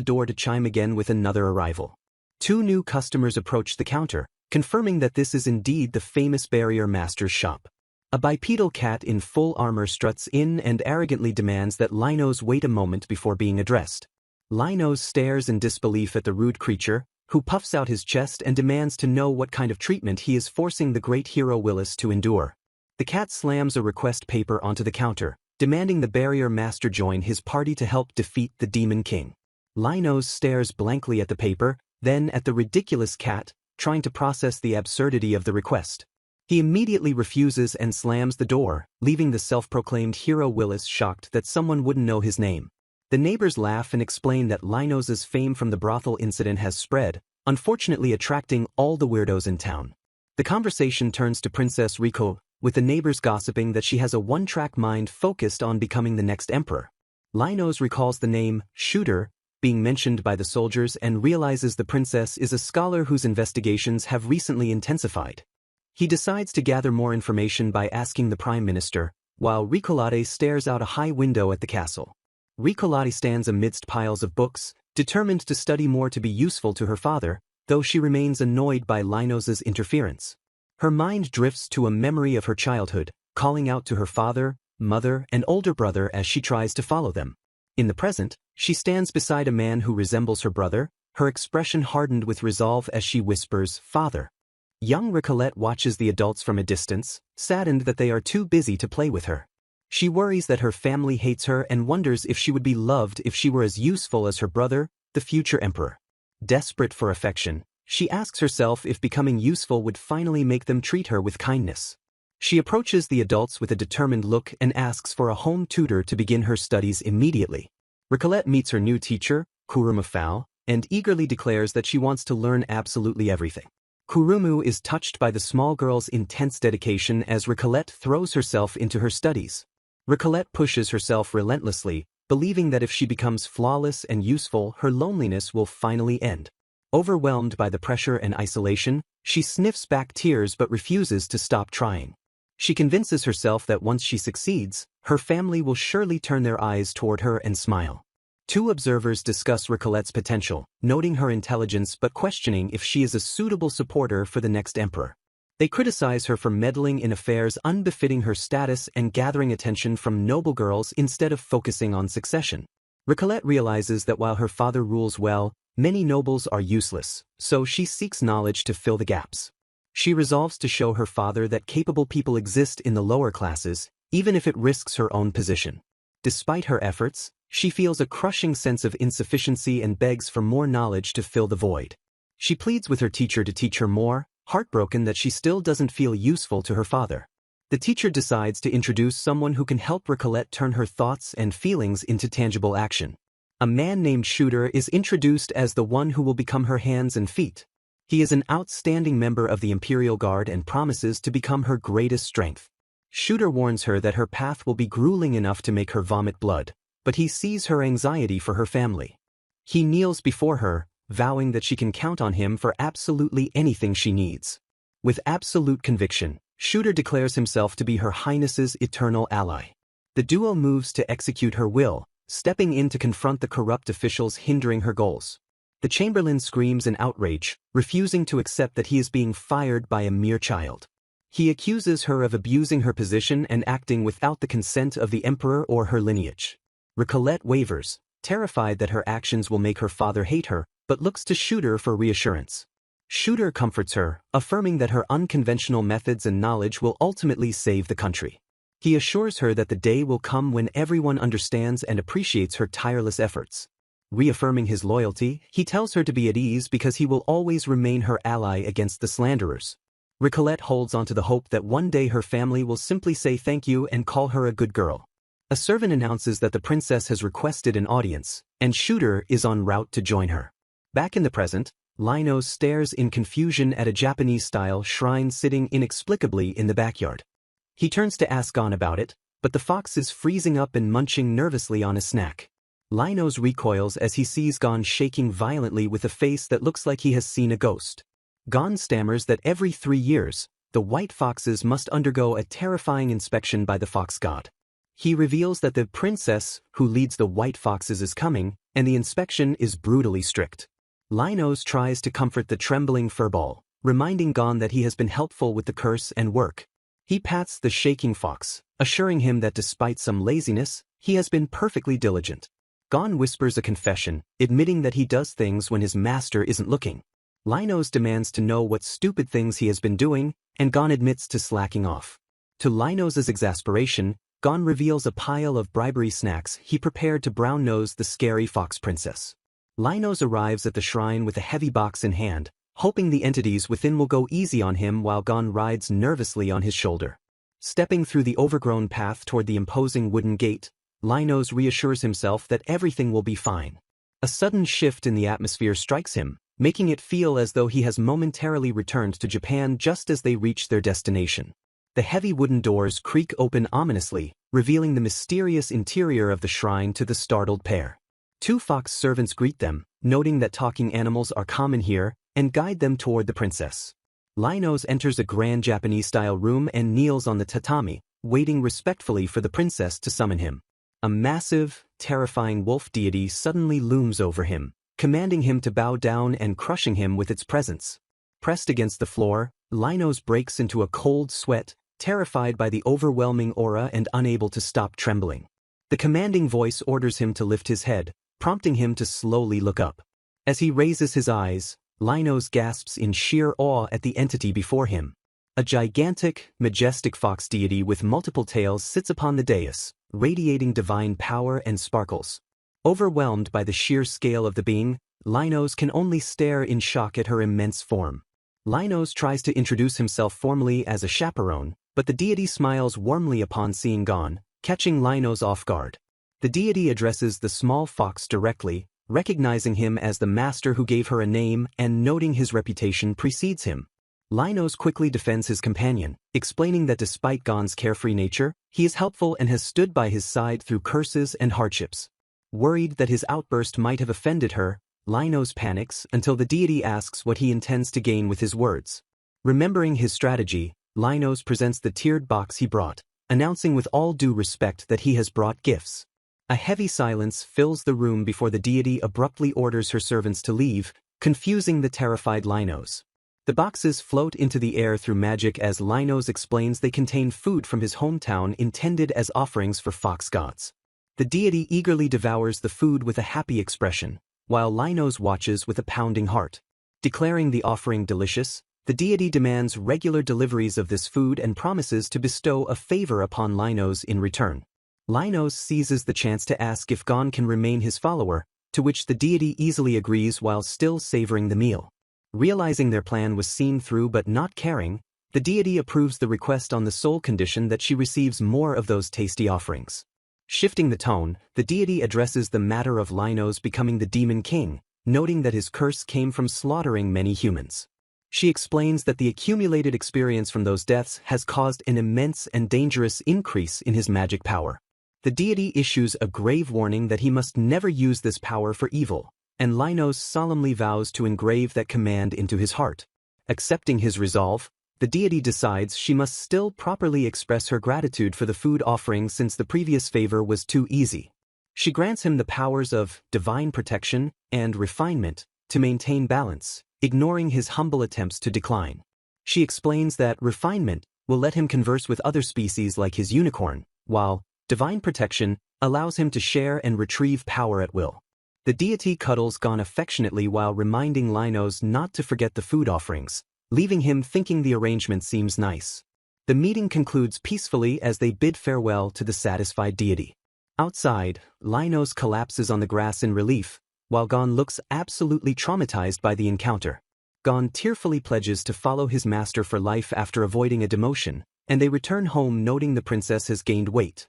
door to chime again with another arrival. 2 new customers approach the counter, confirming that this is indeed the famous Barrier Master's shop. A bipedal cat in full armor struts in and arrogantly demands that Linos wait a moment before being addressed. Linos stares in disbelief at the rude creature, who puffs out his chest and demands to know what kind of treatment he is forcing the great hero Willis to endure. The cat slams a request paper onto the counter, demanding the Barrier Master join his party to help defeat the Demon King. Linos stares blankly at the paper, then at the ridiculous cat, trying to process the absurdity of the request. He immediately refuses and slams the door, leaving the self-proclaimed hero Willis shocked that someone wouldn't know his name. The neighbors laugh and explain that Linos's fame from the brothel incident has spread, unfortunately attracting all the weirdos in town. The conversation turns to Princess Riko, with the neighbors gossiping that she has a one-track mind focused on becoming the next emperor. Linos recalls the name Shooter being mentioned by the soldiers and realizes the princess is a scholar whose investigations have recently intensified. He decides to gather more information by asking the Prime Minister, while Ricolade stares out a high window at the castle. Ricolade stands amidst piles of books, determined to study more to be useful to her father, though she remains annoyed by Linos's interference. Her mind drifts to a memory of her childhood, calling out to her father, mother, and older brother as she tries to follow them. In the present, she stands beside a man who resembles her brother, her expression hardened with resolve as she whispers, "Father." Young Ricolette watches the adults from a distance, saddened that they are too busy to play with her. She worries that her family hates her and wonders if she would be loved if she were as useful as her brother, the future emperor. Desperate for affection, she asks herself if becoming useful would finally make them treat her with kindness. She approaches the adults with a determined look and asks for a home tutor to begin her studies immediately. Ricolette meets her new teacher, Kurumu Fao, and eagerly declares that she wants to learn absolutely everything. Kurumu is touched by the small girl's intense dedication as Ricolette throws herself into her studies. Ricolette pushes herself relentlessly, believing that if she becomes flawless and useful, her loneliness will finally end. Overwhelmed by the pressure and isolation, she sniffs back tears but refuses to stop trying. She convinces herself that once she succeeds, her family will surely turn their eyes toward her and smile. 2 observers discuss Ricolette's potential, noting her intelligence but questioning if she is a suitable supporter for the next emperor. They criticize her for meddling in affairs unbefitting her status and gathering attention from noble girls instead of focusing on succession. Ricolette realizes that while her father rules well, many nobles are useless, so she seeks knowledge to fill the gaps. She resolves to show her father that capable people exist in the lower classes, even if it risks her own position. Despite her efforts, she feels a crushing sense of insufficiency and begs for more knowledge to fill the void. She pleads with her teacher to teach her more, heartbroken that she still doesn't feel useful to her father. The teacher decides to introduce someone who can help Ricolette turn her thoughts and feelings into tangible action. A man named Shooter is introduced as the one who will become her hands and feet. He is an outstanding member of the Imperial Guard and promises to become her greatest strength. Shooter warns her that her path will be grueling enough to make her vomit blood, but he sees her anxiety for her family. He kneels before her, vowing that she can count on him for absolutely anything she needs. With absolute conviction, Shooter declares himself to be Her Highness's eternal ally. The duo moves to execute her will, stepping in to confront the corrupt officials hindering her goals. The Chamberlain screams in outrage, refusing to accept that he is being fired by a mere child. He accuses her of abusing her position and acting without the consent of the emperor or her lineage. Ricolette wavers, terrified that her actions will make her father hate her, but looks to Shooter for reassurance. Shooter comforts her, affirming that her unconventional methods and knowledge will ultimately save the country. He assures her that the day will come when everyone understands and appreciates her tireless efforts. Reaffirming his loyalty, he tells her to be at ease because he will always remain her ally against the slanderers. Ricolette holds onto the hope that one day her family will simply say thank you and call her a good girl. A servant announces that the princess has requested an audience, and Shooter is en route to join her. Back in the present, Linos stares in confusion at a Japanese-style shrine sitting inexplicably in the backyard. He turns to ask Gon about it, but the fox is freezing up and munching nervously on a snack. Linos recoils as he sees Gon shaking violently with a face that looks like he has seen a ghost. Gon stammers that every 3 years, the white foxes must undergo a terrifying inspection by the fox god. He reveals that the princess who leads the white foxes is coming, and the inspection is brutally strict. Linos tries to comfort the trembling furball, reminding Gon that he has been helpful with the curse and work. He pats the shaking fox, assuring him that despite some laziness, he has been perfectly diligent. Gon whispers a confession, admitting that he does things when his master isn't looking. Linos demands to know what stupid things he has been doing, and Gon admits to slacking off. To Linos' exasperation, Gon reveals a pile of bribery snacks he prepared to brown-nose the scary fox princess. Linos arrives at the shrine with a heavy box in hand, hoping the entities within will go easy on him while Gon rides nervously on his shoulder. Stepping through the overgrown path toward the imposing wooden gate, Linos reassures himself that everything will be fine. A sudden shift in the atmosphere strikes him, making it feel as though he has momentarily returned to Japan just as they reach their destination. The heavy wooden doors creak open ominously, revealing the mysterious interior of the shrine to the startled pair. 2 fox servants greet them, noting that talking animals are common here, and guide them toward the princess. Linos enters a grand Japanese-style room and kneels on the tatami, waiting respectfully for the princess to summon him. A massive, terrifying wolf deity suddenly looms over him, commanding him to bow down and crushing him with its presence. Pressed against the floor, Linos breaks into a cold sweat, terrified by the overwhelming aura and unable to stop trembling. The commanding voice orders him to lift his head, prompting him to slowly look up. As he raises his eyes, Linos gasps in sheer awe at the entity before him. A gigantic, majestic fox deity with multiple tails sits upon the dais, radiating divine power and sparkles. Overwhelmed by the sheer scale of the being, Linos can only stare in shock at her immense form. Linos tries to introduce himself formally as a chaperone, but the deity smiles warmly upon seeing Gon, catching Linos off guard. The deity addresses the small fox directly, recognizing him as the master who gave her a name and noting his reputation precedes him. Linos quickly defends his companion, explaining that despite Gon's carefree nature, he is helpful and has stood by his side through curses and hardships. Worried that his outburst might have offended her, Linos panics until the deity asks what he intends to gain with his words. Remembering his strategy, Linos presents the tiered box he brought, announcing with all due respect that he has brought gifts. A heavy silence fills the room before the deity abruptly orders her servants to leave, confusing the terrified Linos. The boxes float into the air through magic as Linos explains they contain food from his hometown intended as offerings for fox gods. The deity eagerly devours the food with a happy expression, while Linos watches with a pounding heart. Declaring the offering delicious, the deity demands regular deliveries of this food and promises to bestow a favor upon Linos in return. Linos seizes the chance to ask if Gon can remain his follower, to which the deity easily agrees while still savoring the meal. Realizing their plan was seen through but not caring, the deity approves the request on the sole condition that she receives more of those tasty offerings. Shifting the tone, the deity addresses the matter of Linos becoming the demon king, noting that his curse came from slaughtering many humans. She explains that the accumulated experience from those deaths has caused an immense and dangerous increase in his magic power. The deity issues a grave warning that he must never use this power for evil, and Linos solemnly vows to engrave that command into his heart. Accepting his resolve, the deity decides she must still properly express her gratitude for the food offering since the previous favor was too easy. She grants him the powers of divine protection and refinement to maintain balance, ignoring his humble attempts to decline. She explains that refinement will let him converse with other species like his unicorn, while divine protection allows him to share and retrieve power at will. The deity cuddles Gon affectionately while reminding Linos not to forget the food offerings, leaving him thinking the arrangement seems nice. The meeting concludes peacefully as they bid farewell to the satisfied deity. Outside, Linos collapses on the grass in relief, while Gon looks absolutely traumatized by the encounter. Gon tearfully pledges to follow his master for life after avoiding a demotion, and they return home noting the princess has gained weight.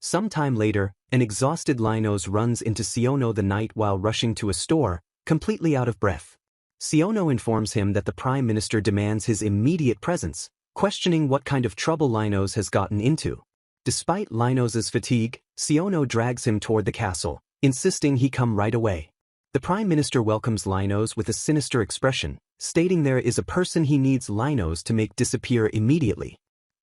Some time later, an exhausted Linos runs into Siono the knight while rushing to a store, completely out of breath. Siono informs him that the Prime Minister demands his immediate presence, questioning what kind of trouble Linos has gotten into. Despite Linos' fatigue, Siono drags him toward the castle, insisting he come right away. The Prime Minister welcomes Linos with a sinister expression, stating there is a person he needs Linos to make disappear immediately.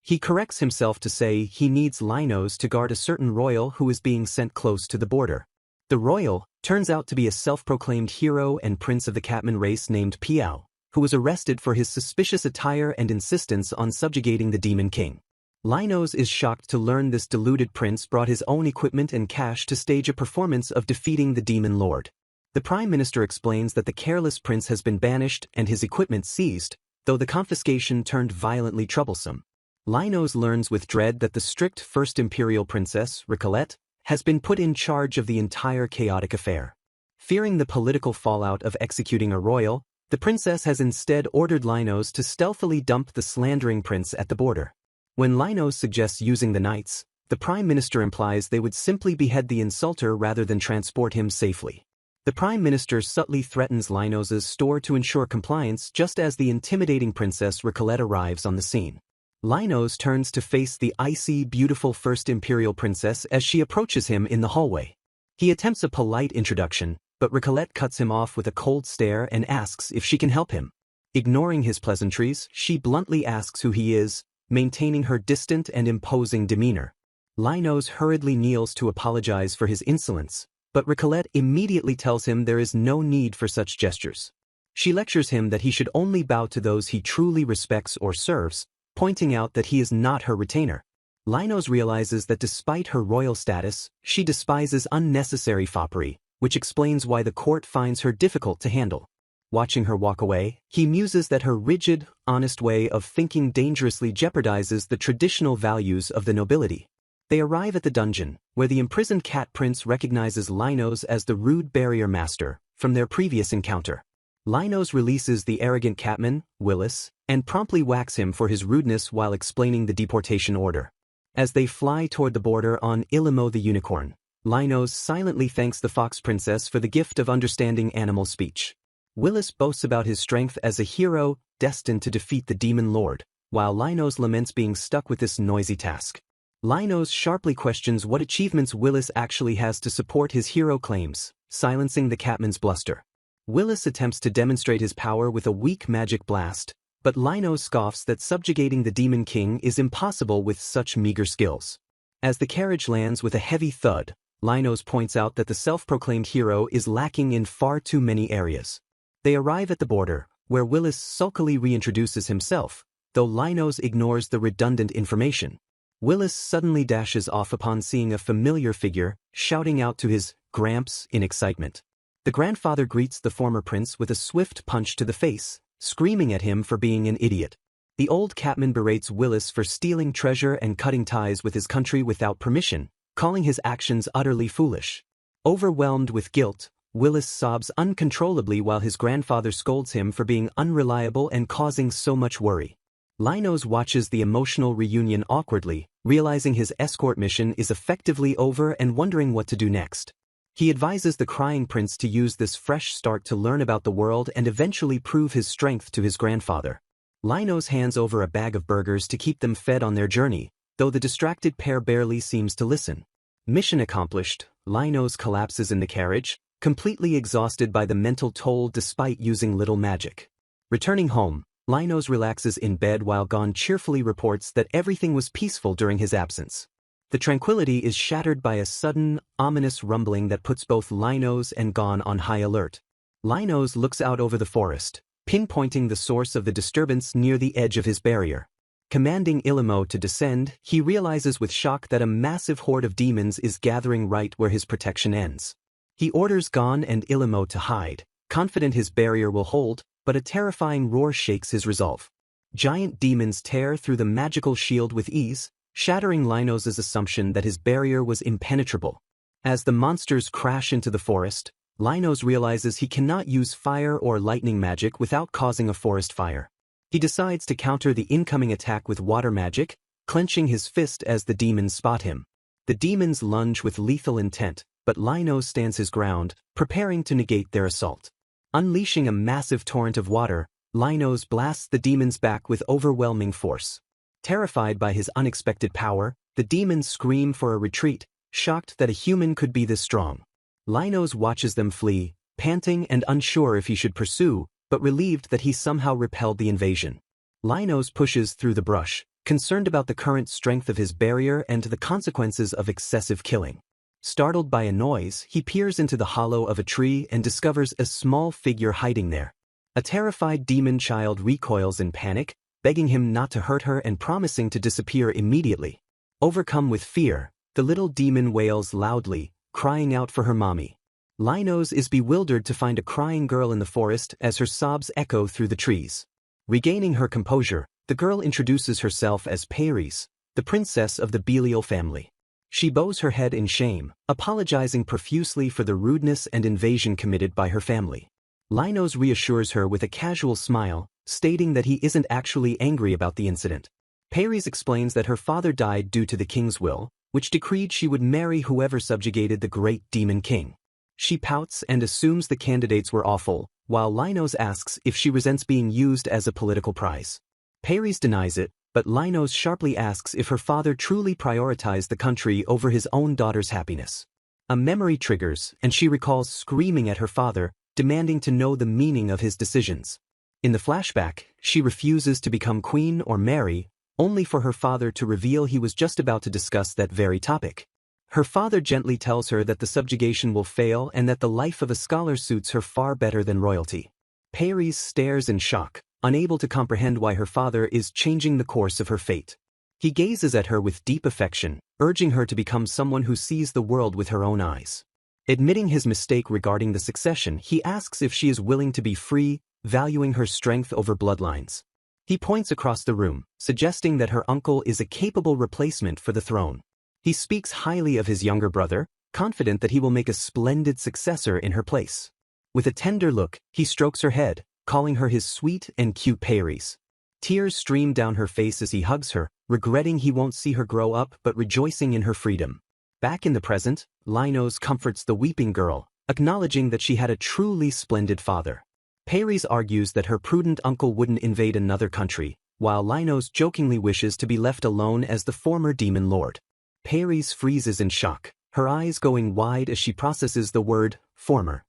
He corrects himself to say he needs Linos to guard a certain royal who is being sent close to the border. The royal turns out to be a self-proclaimed hero and prince of the Catman race named Piao, who was arrested for his suspicious attire and insistence on subjugating the Demon King. Linos is shocked to learn this deluded prince brought his own equipment and cash to stage a performance of defeating the Demon Lord. The Prime Minister explains that the careless prince has been banished and his equipment seized, though the confiscation turned violently troublesome. Linos learns with dread that the strict First Imperial Princess, Reincarnated, has been put in charge of the entire chaotic affair. Fearing the political fallout of executing a royal, the princess has instead ordered Linos to stealthily dump the slandering prince at the border. When Linos suggests using the knights, the Prime Minister implies they would simply behead the insulter rather than transport him safely. The Prime Minister subtly threatens Linos's store to ensure compliance just as the intimidating Princess Reincarnated arrives on the scene. Linos turns to face the icy, beautiful First Imperial Princess as she approaches him in the hallway. He attempts a polite introduction, but Reincarnated cuts him off with a cold stare and asks if she can help him. Ignoring his pleasantries, she bluntly asks who he is, maintaining her distant and imposing demeanor. Linos hurriedly kneels to apologize for his insolence, but Reincarnated immediately tells him there is no need for such gestures. She lectures him that he should only bow to those he truly respects or serves, pointing out that he is not her retainer. Linos realizes that despite her royal status, she despises unnecessary foppery, which explains why the court finds her difficult to handle. Watching her walk away, he muses that her rigid, honest way of thinking dangerously jeopardizes the traditional values of the nobility. They arrive at the dungeon, where the imprisoned cat prince recognizes Linos as the rude barrier master from their previous encounter. Linos releases the arrogant catman, Willis, and promptly whacks him for his rudeness while explaining the deportation order. As they fly toward the border on Ilimo the unicorn, Linos silently thanks the fox princess for the gift of understanding animal speech. Willis boasts about his strength as a hero destined to defeat the Demon Lord, while Linos laments being stuck with this noisy task. Linos sharply questions what achievements Willis actually has to support his hero claims, silencing the catman's bluster. Willis attempts to demonstrate his power with a weak magic blast, but Linos scoffs that subjugating the Demon King is impossible with such meager skills. As the carriage lands with a heavy thud, Linos points out that the self-proclaimed hero is lacking in far too many areas. They arrive at the border, where Willis sulkily reintroduces himself, though Linos ignores the redundant information. Willis suddenly dashes off upon seeing a familiar figure, shouting out to his Gramps in excitement. The grandfather greets the former prince with a swift punch to the face, screaming at him for being an idiot. The old catman berates Willis for stealing treasure and cutting ties with his country without permission, calling his actions utterly foolish. Overwhelmed with guilt, Willis sobs uncontrollably while his grandfather scolds him for being unreliable and causing so much worry. Linos watches the emotional reunion awkwardly, realizing his escort mission is effectively over and wondering what to do next. He advises the crying prince to use this fresh start to learn about the world and eventually prove his strength to his grandfather. Linos hands over a bag of burgers to keep them fed on their journey, though the distracted pair barely seems to listen. Mission accomplished, Linos collapses in the carriage, completely exhausted by the mental toll despite using little magic. Returning home, Linos relaxes in bed while Gon cheerfully reports that everything was peaceful during his absence. The tranquility is shattered by a sudden, ominous rumbling that puts both Linos and Gon on high alert. Linos looks out over the forest, pinpointing the source of the disturbance near the edge of his barrier. Commanding Ilimo to descend, he realizes with shock that a massive horde of demons is gathering right where his protection ends. He orders Gon and Ilimo to hide, confident his barrier will hold, but a terrifying roar shakes his resolve. Giant demons tear through the magical shield with ease, shattering Linos' assumption that his barrier was impenetrable. As the monsters crash into the forest, Linos realizes he cannot use fire or lightning magic without causing a forest fire. He decides to counter the incoming attack with water magic, clenching his fist as the demons spot him. The demons lunge with lethal intent, but Linos stands his ground, preparing to negate their assault. Unleashing a massive torrent of water, Linos blasts the demons back with overwhelming force. Terrified by his unexpected power, the demons scream for a retreat, shocked that a human could be this strong. Linos watches them flee, panting and unsure if he should pursue, but relieved that he somehow repelled the invasion. Linos pushes through the brush, concerned about the current strength of his barrier and the consequences of excessive killing. Startled by a noise, he peers into the hollow of a tree and discovers a small figure hiding there. A terrified demon child recoils in panic, begging him not to hurt her and promising to disappear immediately. Overcome with fear, the little demon wails loudly, crying out for her mommy. Linos is bewildered to find a crying girl in the forest as her sobs echo through the trees. Regaining her composure, the girl introduces herself as Paris, the princess of the Belial family. She bows her head in shame, apologizing profusely for the rudeness and invasion committed by her family. Linos reassures her with a casual smile, stating that he isn't actually angry about the incident. Paris explains that her father died due to the king's will, which decreed she would marry whoever subjugated the great demon king. She pouts and assumes the candidates were awful, while Linos asks if she resents being used as a political prize. Paris denies it, but Linos sharply asks if her father truly prioritized the country over his own daughter's happiness. A memory triggers, and she recalls screaming at her father, demanding to know the meaning of his decisions. In the flashback, she refuses to become queen or marry, only for her father to reveal he was just about to discuss that very topic. Her father gently tells her that the subjugation will fail and that the life of a scholar suits her far better than royalty. Paris stares in shock, unable to comprehend why her father is changing the course of her fate. He gazes at her with deep affection, urging her to become someone who sees the world with her own eyes. Admitting his mistake regarding the succession, he asks if she is willing to be free, valuing her strength over bloodlines. He points across the room, suggesting that her uncle is a capable replacement for the throne. He speaks highly of his younger brother, confident that he will make a splendid successor in her place. With a tender look, he strokes her head, calling her his sweet and cute Paris. Tears stream down her face as he hugs her, regretting he won't see her grow up but rejoicing in her freedom. Back in the present, Linos comforts the weeping girl, acknowledging that she had a truly splendid father. Paris argues that her prudent uncle wouldn't invade another country, while Linos jokingly wishes to be left alone as the former demon lord. Paris freezes in shock, her eyes going wide as she processes the word, former.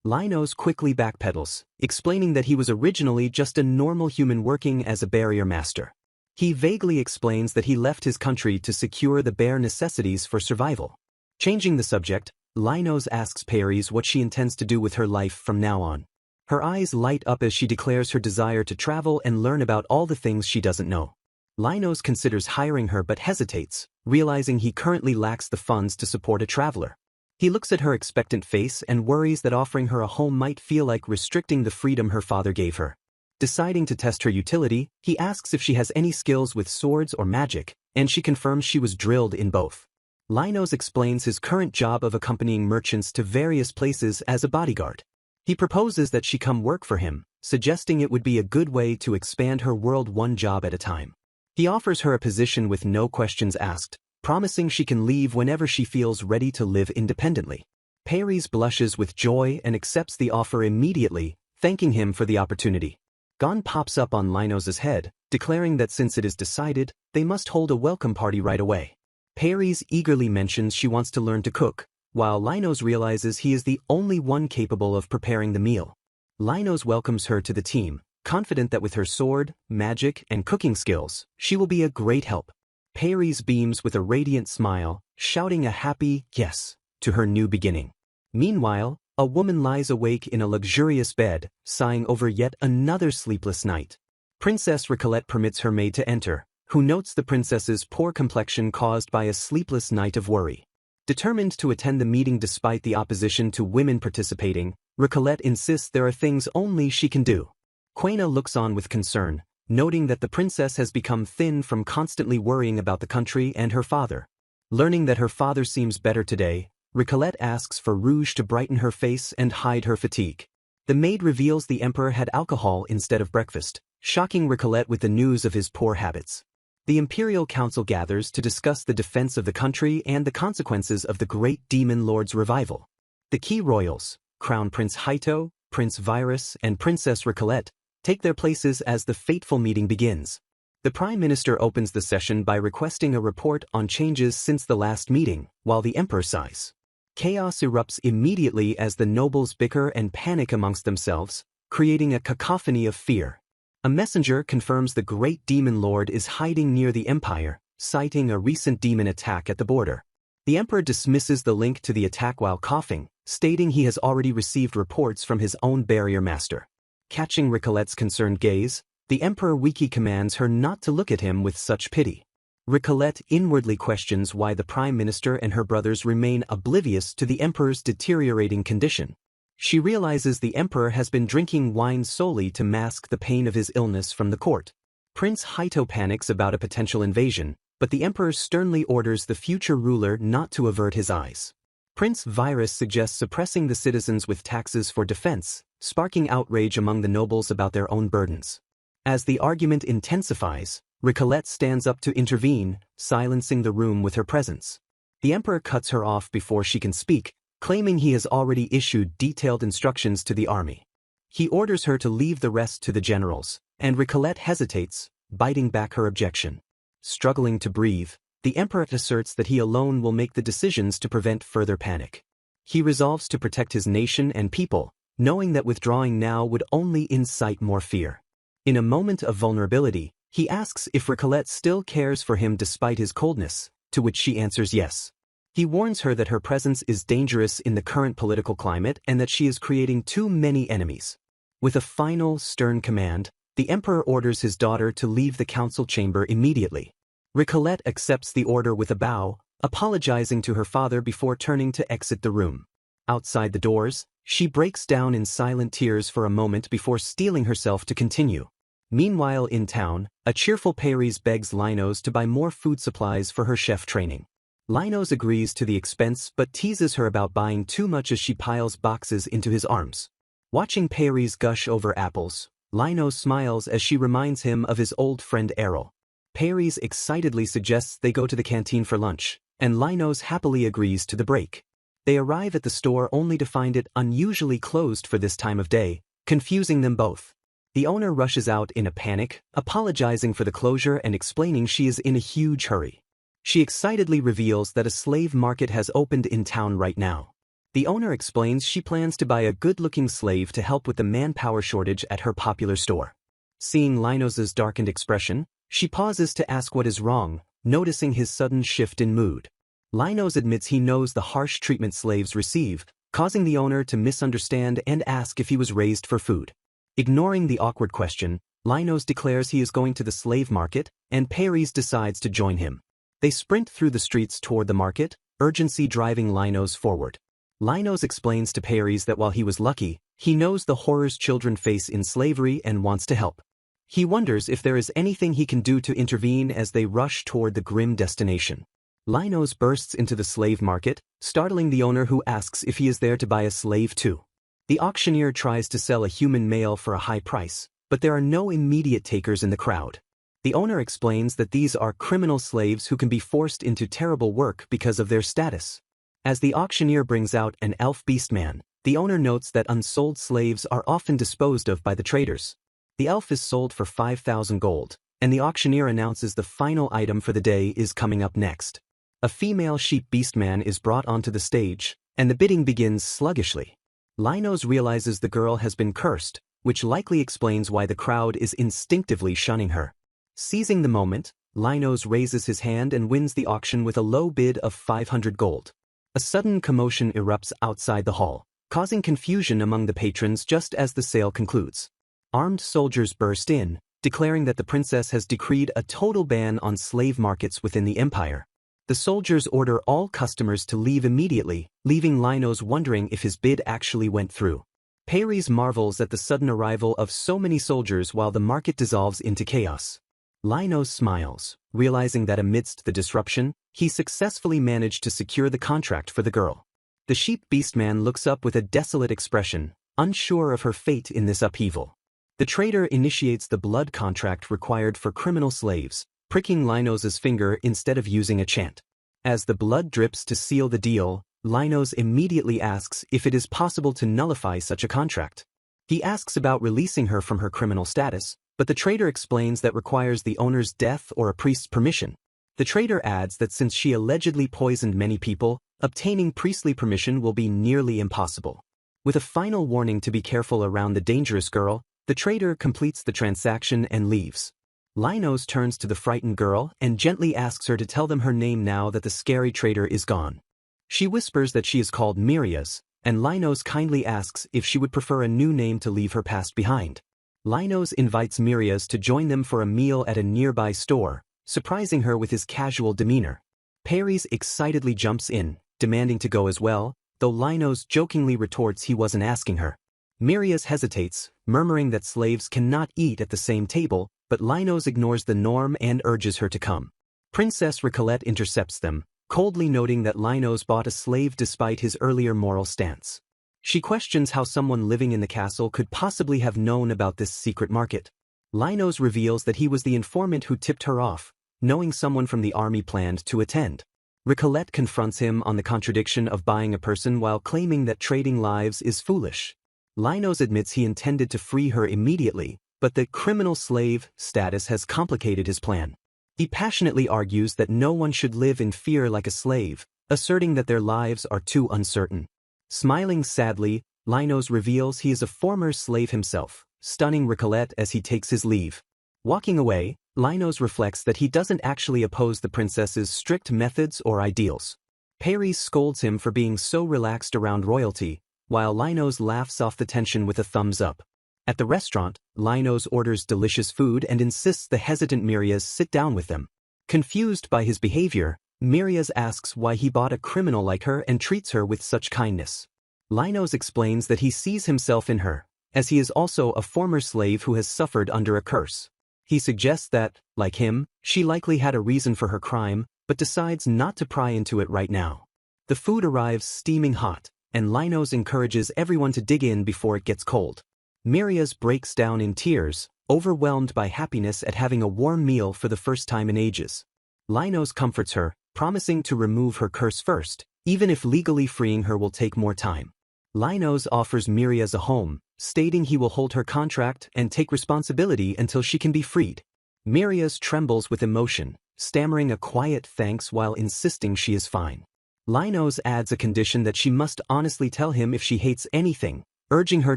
Linos quickly backpedals, explaining that he was originally just a normal human working as a barrier master. He vaguely explains that he left his country to secure the bare necessities for survival. Changing the subject, Linos asks Paris what she intends to do with her life from now on. Her eyes light up as she declares her desire to travel and learn about all the things she doesn't know. Linos considers hiring her but hesitates, realizing he currently lacks the funds to support a traveler. He looks at her expectant face and worries that offering her a home might feel like restricting the freedom her father gave her. Deciding to test her utility, he asks if she has any skills with swords or magic, and she confirms she was drilled in both. Linos explains his current job of accompanying merchants to various places as a bodyguard. He proposes that she come work for him, suggesting it would be a good way to expand her world one job at a time. He offers her a position with no questions asked, promising she can leave whenever she feels ready to live independently. Paris blushes with joy and accepts the offer immediately, thanking him for the opportunity. Gon pops up on Linos' head, declaring that since it is decided, they must hold a welcome party right away. Paris eagerly mentions she wants to learn to cook, while Linos realizes he is the only one capable of preparing the meal. Linos welcomes her to the team, confident that with her sword, magic, and cooking skills, she will be a great help. Paris beams with a radiant smile, shouting a happy yes to her new beginning. Meanwhile, a woman lies awake in a luxurious bed, sighing over yet another sleepless night. Princess Recolette permits her maid to enter, who notes the princess's poor complexion caused by a sleepless night of worry. Determined to attend the meeting despite the opposition to women participating, Recolette insists there are things only she can do. Quena looks on with concern, noting that the princess has become thin from constantly worrying about the country and her father. Learning that her father seems better today, Recolette asks for rouge to brighten her face and hide her fatigue. The maid reveals the emperor had alcohol instead of breakfast, shocking Recolette with the news of his poor habits. The Imperial Council gathers to discuss the defense of the country and the consequences of the great demon lord's revival. The key royals, Crown Prince Haito, Prince Virus, and Princess Recolette, take their places as the fateful meeting begins. The Prime Minister opens the session by requesting a report on changes since the last meeting, while the Emperor sighs. Chaos erupts immediately as the nobles bicker and panic amongst themselves, creating a cacophony of fear. A messenger confirms the great demon lord is hiding near the empire, citing a recent demon attack at the border. The emperor dismisses the link to the attack while coughing, stating he has already received reports from his own barrier master. Catching Ricolette's concerned gaze, the emperor weakly commands her not to look at him with such pity. Ricolette inwardly questions why the prime minister and her brothers remain oblivious to the emperor's deteriorating condition. She realizes the emperor has been drinking wine solely to mask the pain of his illness from the court. Prince Haito panics about a potential invasion, but the emperor sternly orders the future ruler not to avert his eyes. Prince Virus suggests suppressing the citizens with taxes for defense, sparking outrage among the nobles about their own burdens. As the argument intensifies, Ricolette stands up to intervene, silencing the room with her presence. The emperor cuts her off before she can speak, claiming he has already issued detailed instructions to the army. He orders her to leave the rest to the generals, and Ricolette hesitates, biting back her objection. Struggling to breathe, the emperor asserts that he alone will make the decisions to prevent further panic. He resolves to protect his nation and people, knowing that withdrawing now would only incite more fear. In a moment of vulnerability, he asks if Ricolette still cares for him despite his coldness, to which she answers yes. He warns her that her presence is dangerous in the current political climate and that she is creating too many enemies. With a final, stern command, the emperor orders his daughter to leave the council chamber immediately. Ricolette accepts the order with a bow, apologizing to her father before turning to exit the room. Outside the doors, she breaks down in silent tears for a moment before steeling herself to continue. Meanwhile in town, a cheerful Paris begs Linos to buy more food supplies for her chef training. Linos agrees to the expense but teases her about buying too much as she piles boxes into his arms. Watching Paris gush over apples, Linos smiles as she reminds him of his old friend Errol. Paris excitedly suggests they go to the canteen for lunch, and Linos happily agrees to the break. They arrive at the store only to find it unusually closed for this time of day, confusing them both. The owner rushes out in a panic, apologizing for the closure and explaining she is in a huge hurry. She excitedly reveals that a slave market has opened in town right now. The owner explains she plans to buy a good-looking slave to help with the manpower shortage at her popular store. Seeing Linos's darkened expression, she pauses to ask what is wrong, noticing his sudden shift in mood. Linos admits he knows the harsh treatment slaves receive, causing the owner to misunderstand and ask if he was raised for food. Ignoring the awkward question, Linos declares he is going to the slave market, and Paris decides to join him. They sprint through the streets toward the market, urgency driving Linos forward. Linos explains to Paris that while he was lucky, he knows the horrors children face in slavery and wants to help. He wonders if there is anything he can do to intervene as they rush toward the grim destination. Linos bursts into the slave market, startling the owner who asks if he is there to buy a slave too. The auctioneer tries to sell a human male for a high price, but there are no immediate takers in the crowd. The owner explains that these are criminal slaves who can be forced into terrible work because of their status. As the auctioneer brings out an elf beastman, the owner notes that unsold slaves are often disposed of by the traders. The elf is sold for 5,000 gold, and the auctioneer announces the final item for the day is coming up next. A female sheep beastman is brought onto the stage, and the bidding begins sluggishly. Linos realizes the girl has been cursed, which likely explains why the crowd is instinctively shunning her. Seizing the moment, Linos raises his hand and wins the auction with a low bid of 500 gold. A sudden commotion erupts outside the hall, causing confusion among the patrons just as the sale concludes. Armed soldiers burst in, declaring that the princess has decreed a total ban on slave markets within the empire. The soldiers order all customers to leave immediately, leaving Linos wondering if his bid actually went through. Paris marvels at the sudden arrival of so many soldiers while the market dissolves into chaos. Linos smiles, realizing that amidst the disruption, he successfully managed to secure the contract for the girl. The sheep beastman looks up with a desolate expression, unsure of her fate in this upheaval. The trader initiates the blood contract required for criminal slaves, pricking Linos's finger instead of using a chant. As the blood drips to seal the deal, Linos immediately asks if it is possible to nullify such a contract. He asks about releasing her from her criminal status, but the trader explains that requires the owner's death or a priest's permission. The trader adds that since she allegedly poisoned many people, Obtaining priestly permission will be nearly impossible. With a final warning to be careful around the dangerous girl, the trader completes the transaction and leaves. Linos turns to the frightened girl and gently asks her to tell them her name now that the scary trader is gone. She whispers that she is called Mirias, and Linos kindly asks if she would prefer a new name to leave her past behind. Linos invites Mirias to join them for a meal at a nearby store, surprising her with his casual demeanor. Paris excitedly jumps in, demanding to go as well, though Linos jokingly retorts he wasn't asking her. Mirias hesitates, murmuring that slaves cannot eat at the same table, but Linos ignores the norm and urges her to come. Princess Reincarnated intercepts them, coldly noting that Linos bought a slave despite his earlier moral stance. She questions how someone living in the castle could possibly have known about this secret market. Linos reveals that he was the informant who tipped her off, knowing someone from the army planned to attend. Reincarnated confronts him on the contradiction of buying a person while claiming that trading lives is foolish. Linos admits he intended to free her immediately, but the criminal slave status has complicated his plan. He passionately argues that no one should live in fear like a slave, asserting that their lives are too uncertain. Smiling sadly, Linos reveals he is a former slave himself, stunning Reincarnated as he takes his leave. Walking away, Linos reflects that he doesn't actually oppose the princess's strict methods or ideals. Paris scolds him for being so relaxed around royalty, while Linos laughs off the tension with a thumbs up. At the restaurant, Linos orders delicious food and insists the hesitant Mirias sit down with them. Confused by his behavior, Mirias asks why he bought a criminal like her and treats her with such kindness. Linos explains that he sees himself in her, as he is also a former slave who has suffered under a curse. He suggests that, like him, she likely had a reason for her crime, but decides not to pry into it right now. The food arrives steaming hot, and Linos encourages everyone to dig in before it gets cold. Mirias breaks down in tears, overwhelmed by happiness at having a warm meal for the first time in ages. Linos comforts her, promising to remove her curse first, even if legally freeing her will take more time. Linos offers Mirias a home, stating he will hold her contract and take responsibility until she can be freed. Mirias trembles with emotion, stammering a quiet thanks while insisting she is fine. Linos adds a condition that she must honestly tell him if she hates anything, urging her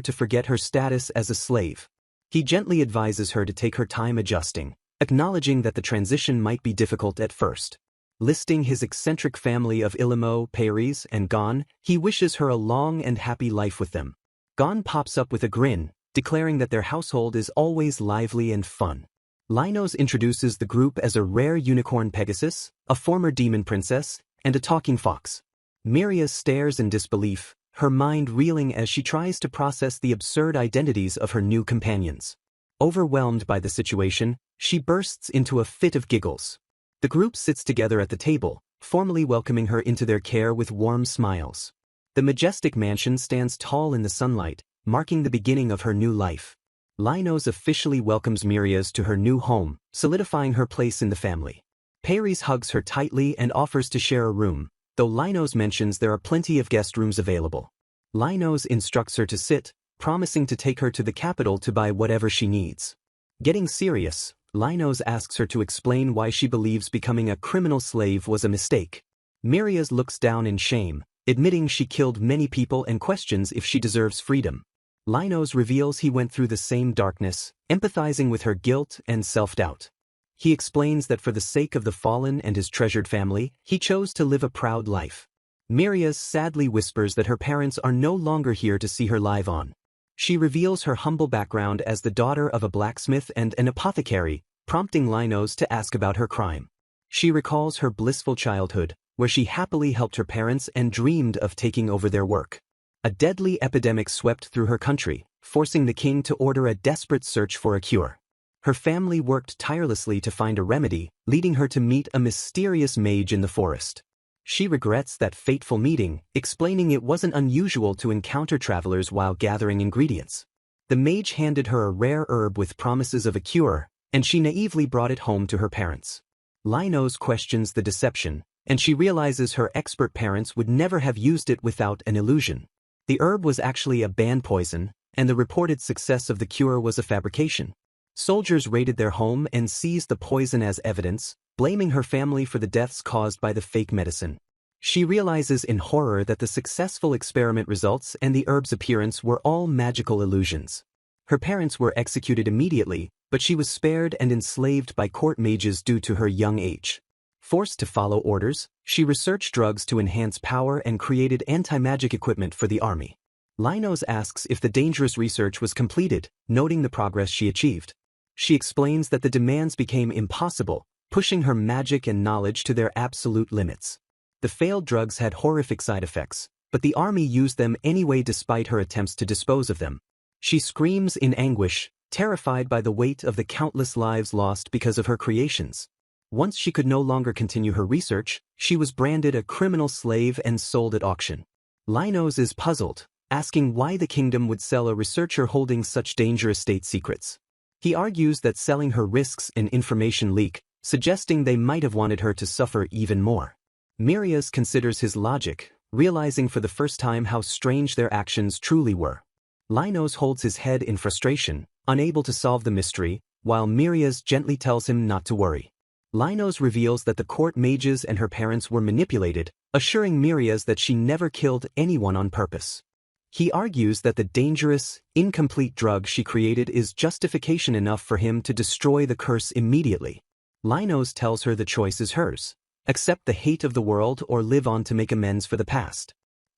to forget her status as a slave. He gently advises her to take her time adjusting, acknowledging that the transition might be difficult at first. Listing his eccentric family of Ilimo, Paris, and Gon, he wishes her a long and happy life with them. Gon pops up with a grin, declaring that their household is always lively and fun. Linos introduces the group as a rare unicorn Pegasus, a former demon princess, and a talking fox. Mirias stares in disbelief, her mind reeling as she tries to process the absurd identities of her new companions. Overwhelmed by the situation, she bursts into a fit of giggles. The group sits together at the table, formally welcoming her into their care with warm smiles. The majestic mansion stands tall in the sunlight, marking the beginning of her new life. Linos officially welcomes Mirias to her new home, solidifying her place in the family. Paris hugs her tightly and offers to share a room, though Linos mentions there are plenty of guest rooms available. Linos instructs her to sit, promising to take her to the capital to buy whatever she needs. Getting serious, Linos asks her to explain why she believes becoming a criminal slave was a mistake. Mirias looks down in shame, admitting she killed many people and questions if she deserves freedom. Linos reveals he went through the same darkness, empathizing with her guilt and self-doubt. He explains that for the sake of the fallen and his treasured family, he chose to live a proud life. Mirias sadly whispers that her parents are no longer here to see her live on. She reveals her humble background as the daughter of a blacksmith and an apothecary, prompting Linos to ask about her crime. She recalls her blissful childhood, where she happily helped her parents and dreamed of taking over their work. A deadly epidemic swept through her country, forcing the king to order a desperate search for a cure. Her family worked tirelessly to find a remedy, leading her to meet a mysterious mage in the forest. She regrets that fateful meeting, explaining it wasn't unusual to encounter travelers while gathering ingredients. The mage handed her a rare herb with promises of a cure, and she naively brought it home to her parents. Linos questions the deception, and she realizes her expert parents would never have used it without an illusion. The herb was actually a banned poison, and the reported success of the cure was a fabrication. Soldiers raided their home and seized the poison as evidence, blaming her family for the deaths caused by the fake medicine. She realizes in horror that the successful experiment results and the herb's appearance were all magical illusions. Her parents were executed immediately, but she was spared and enslaved by court mages due to her young age. Forced to follow orders, she researched drugs to enhance power and created anti-magic equipment for the army. Linos asks if the dangerous research was completed, noting the progress she achieved. She explains that the demands became impossible, pushing her magic and knowledge to their absolute limits. The failed drugs had horrific side effects, but the army used them anyway despite her attempts to dispose of them. She screams in anguish, terrified by the weight of the countless lives lost because of her creations. Once she could no longer continue her research, she was branded a criminal slave and sold at auction. Linos is puzzled, asking why the kingdom would sell a researcher holding such dangerous state secrets. He argues that selling her risks an information leak, suggesting they might have wanted her to suffer even more. Mirias considers his logic, realizing for the first time how strange their actions truly were. Linos holds his head in frustration, unable to solve the mystery, while Mirias gently tells him not to worry. Linos reveals that the court mages and her parents were manipulated, assuring Mirias that she never killed anyone on purpose. He argues that the dangerous, incomplete drug she created is justification enough for him to destroy the curse immediately. Linos tells her the choice is hers: accept the hate of the world or live on to make amends for the past.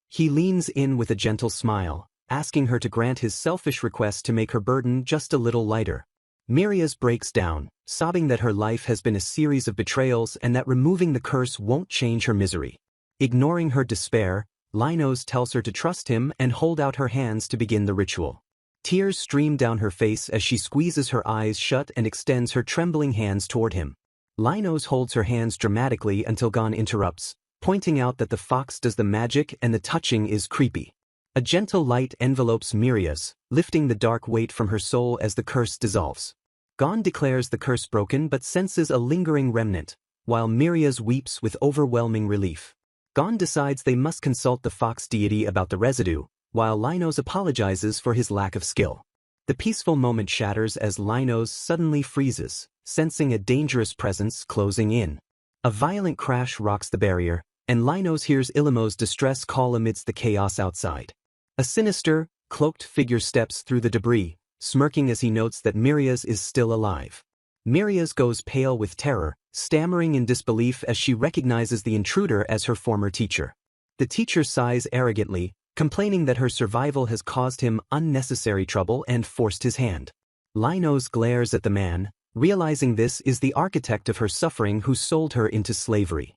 He leans in with a gentle smile, asking her to grant his selfish request to make her burden just a little lighter. Mirias breaks down, sobbing that her life has been a series of betrayals and that removing the curse won't change her misery. Ignoring her despair, Linos tells her to trust him and hold out her hands to begin the ritual. Tears stream down her face as she squeezes her eyes shut and extends her trembling hands toward him. Linos holds her hands dramatically until Gon interrupts, pointing out that the fox does the magic and the touching is creepy. A gentle light envelopes Mirias, lifting the dark weight from her soul as the curse dissolves. Gon declares the curse broken but senses a lingering remnant, while Mirias weeps with overwhelming relief. Gon decides they must consult the fox deity about the residue, while Linos apologizes for his lack of skill. The peaceful moment shatters as Linos suddenly freezes, sensing a dangerous presence closing in. A violent crash rocks the barrier, and Linos hears Ilimo's distress call amidst the chaos outside. A sinister, cloaked figure steps through the debris, smirking as he notes that Mirias is still alive. Mirias goes pale with terror, stammering in disbelief as she recognizes the intruder as her former teacher. The teacher sighs arrogantly, complaining that her survival has caused him unnecessary trouble and forced his hand. Linos glares at the man, realizing this is the architect of her suffering who sold her into slavery.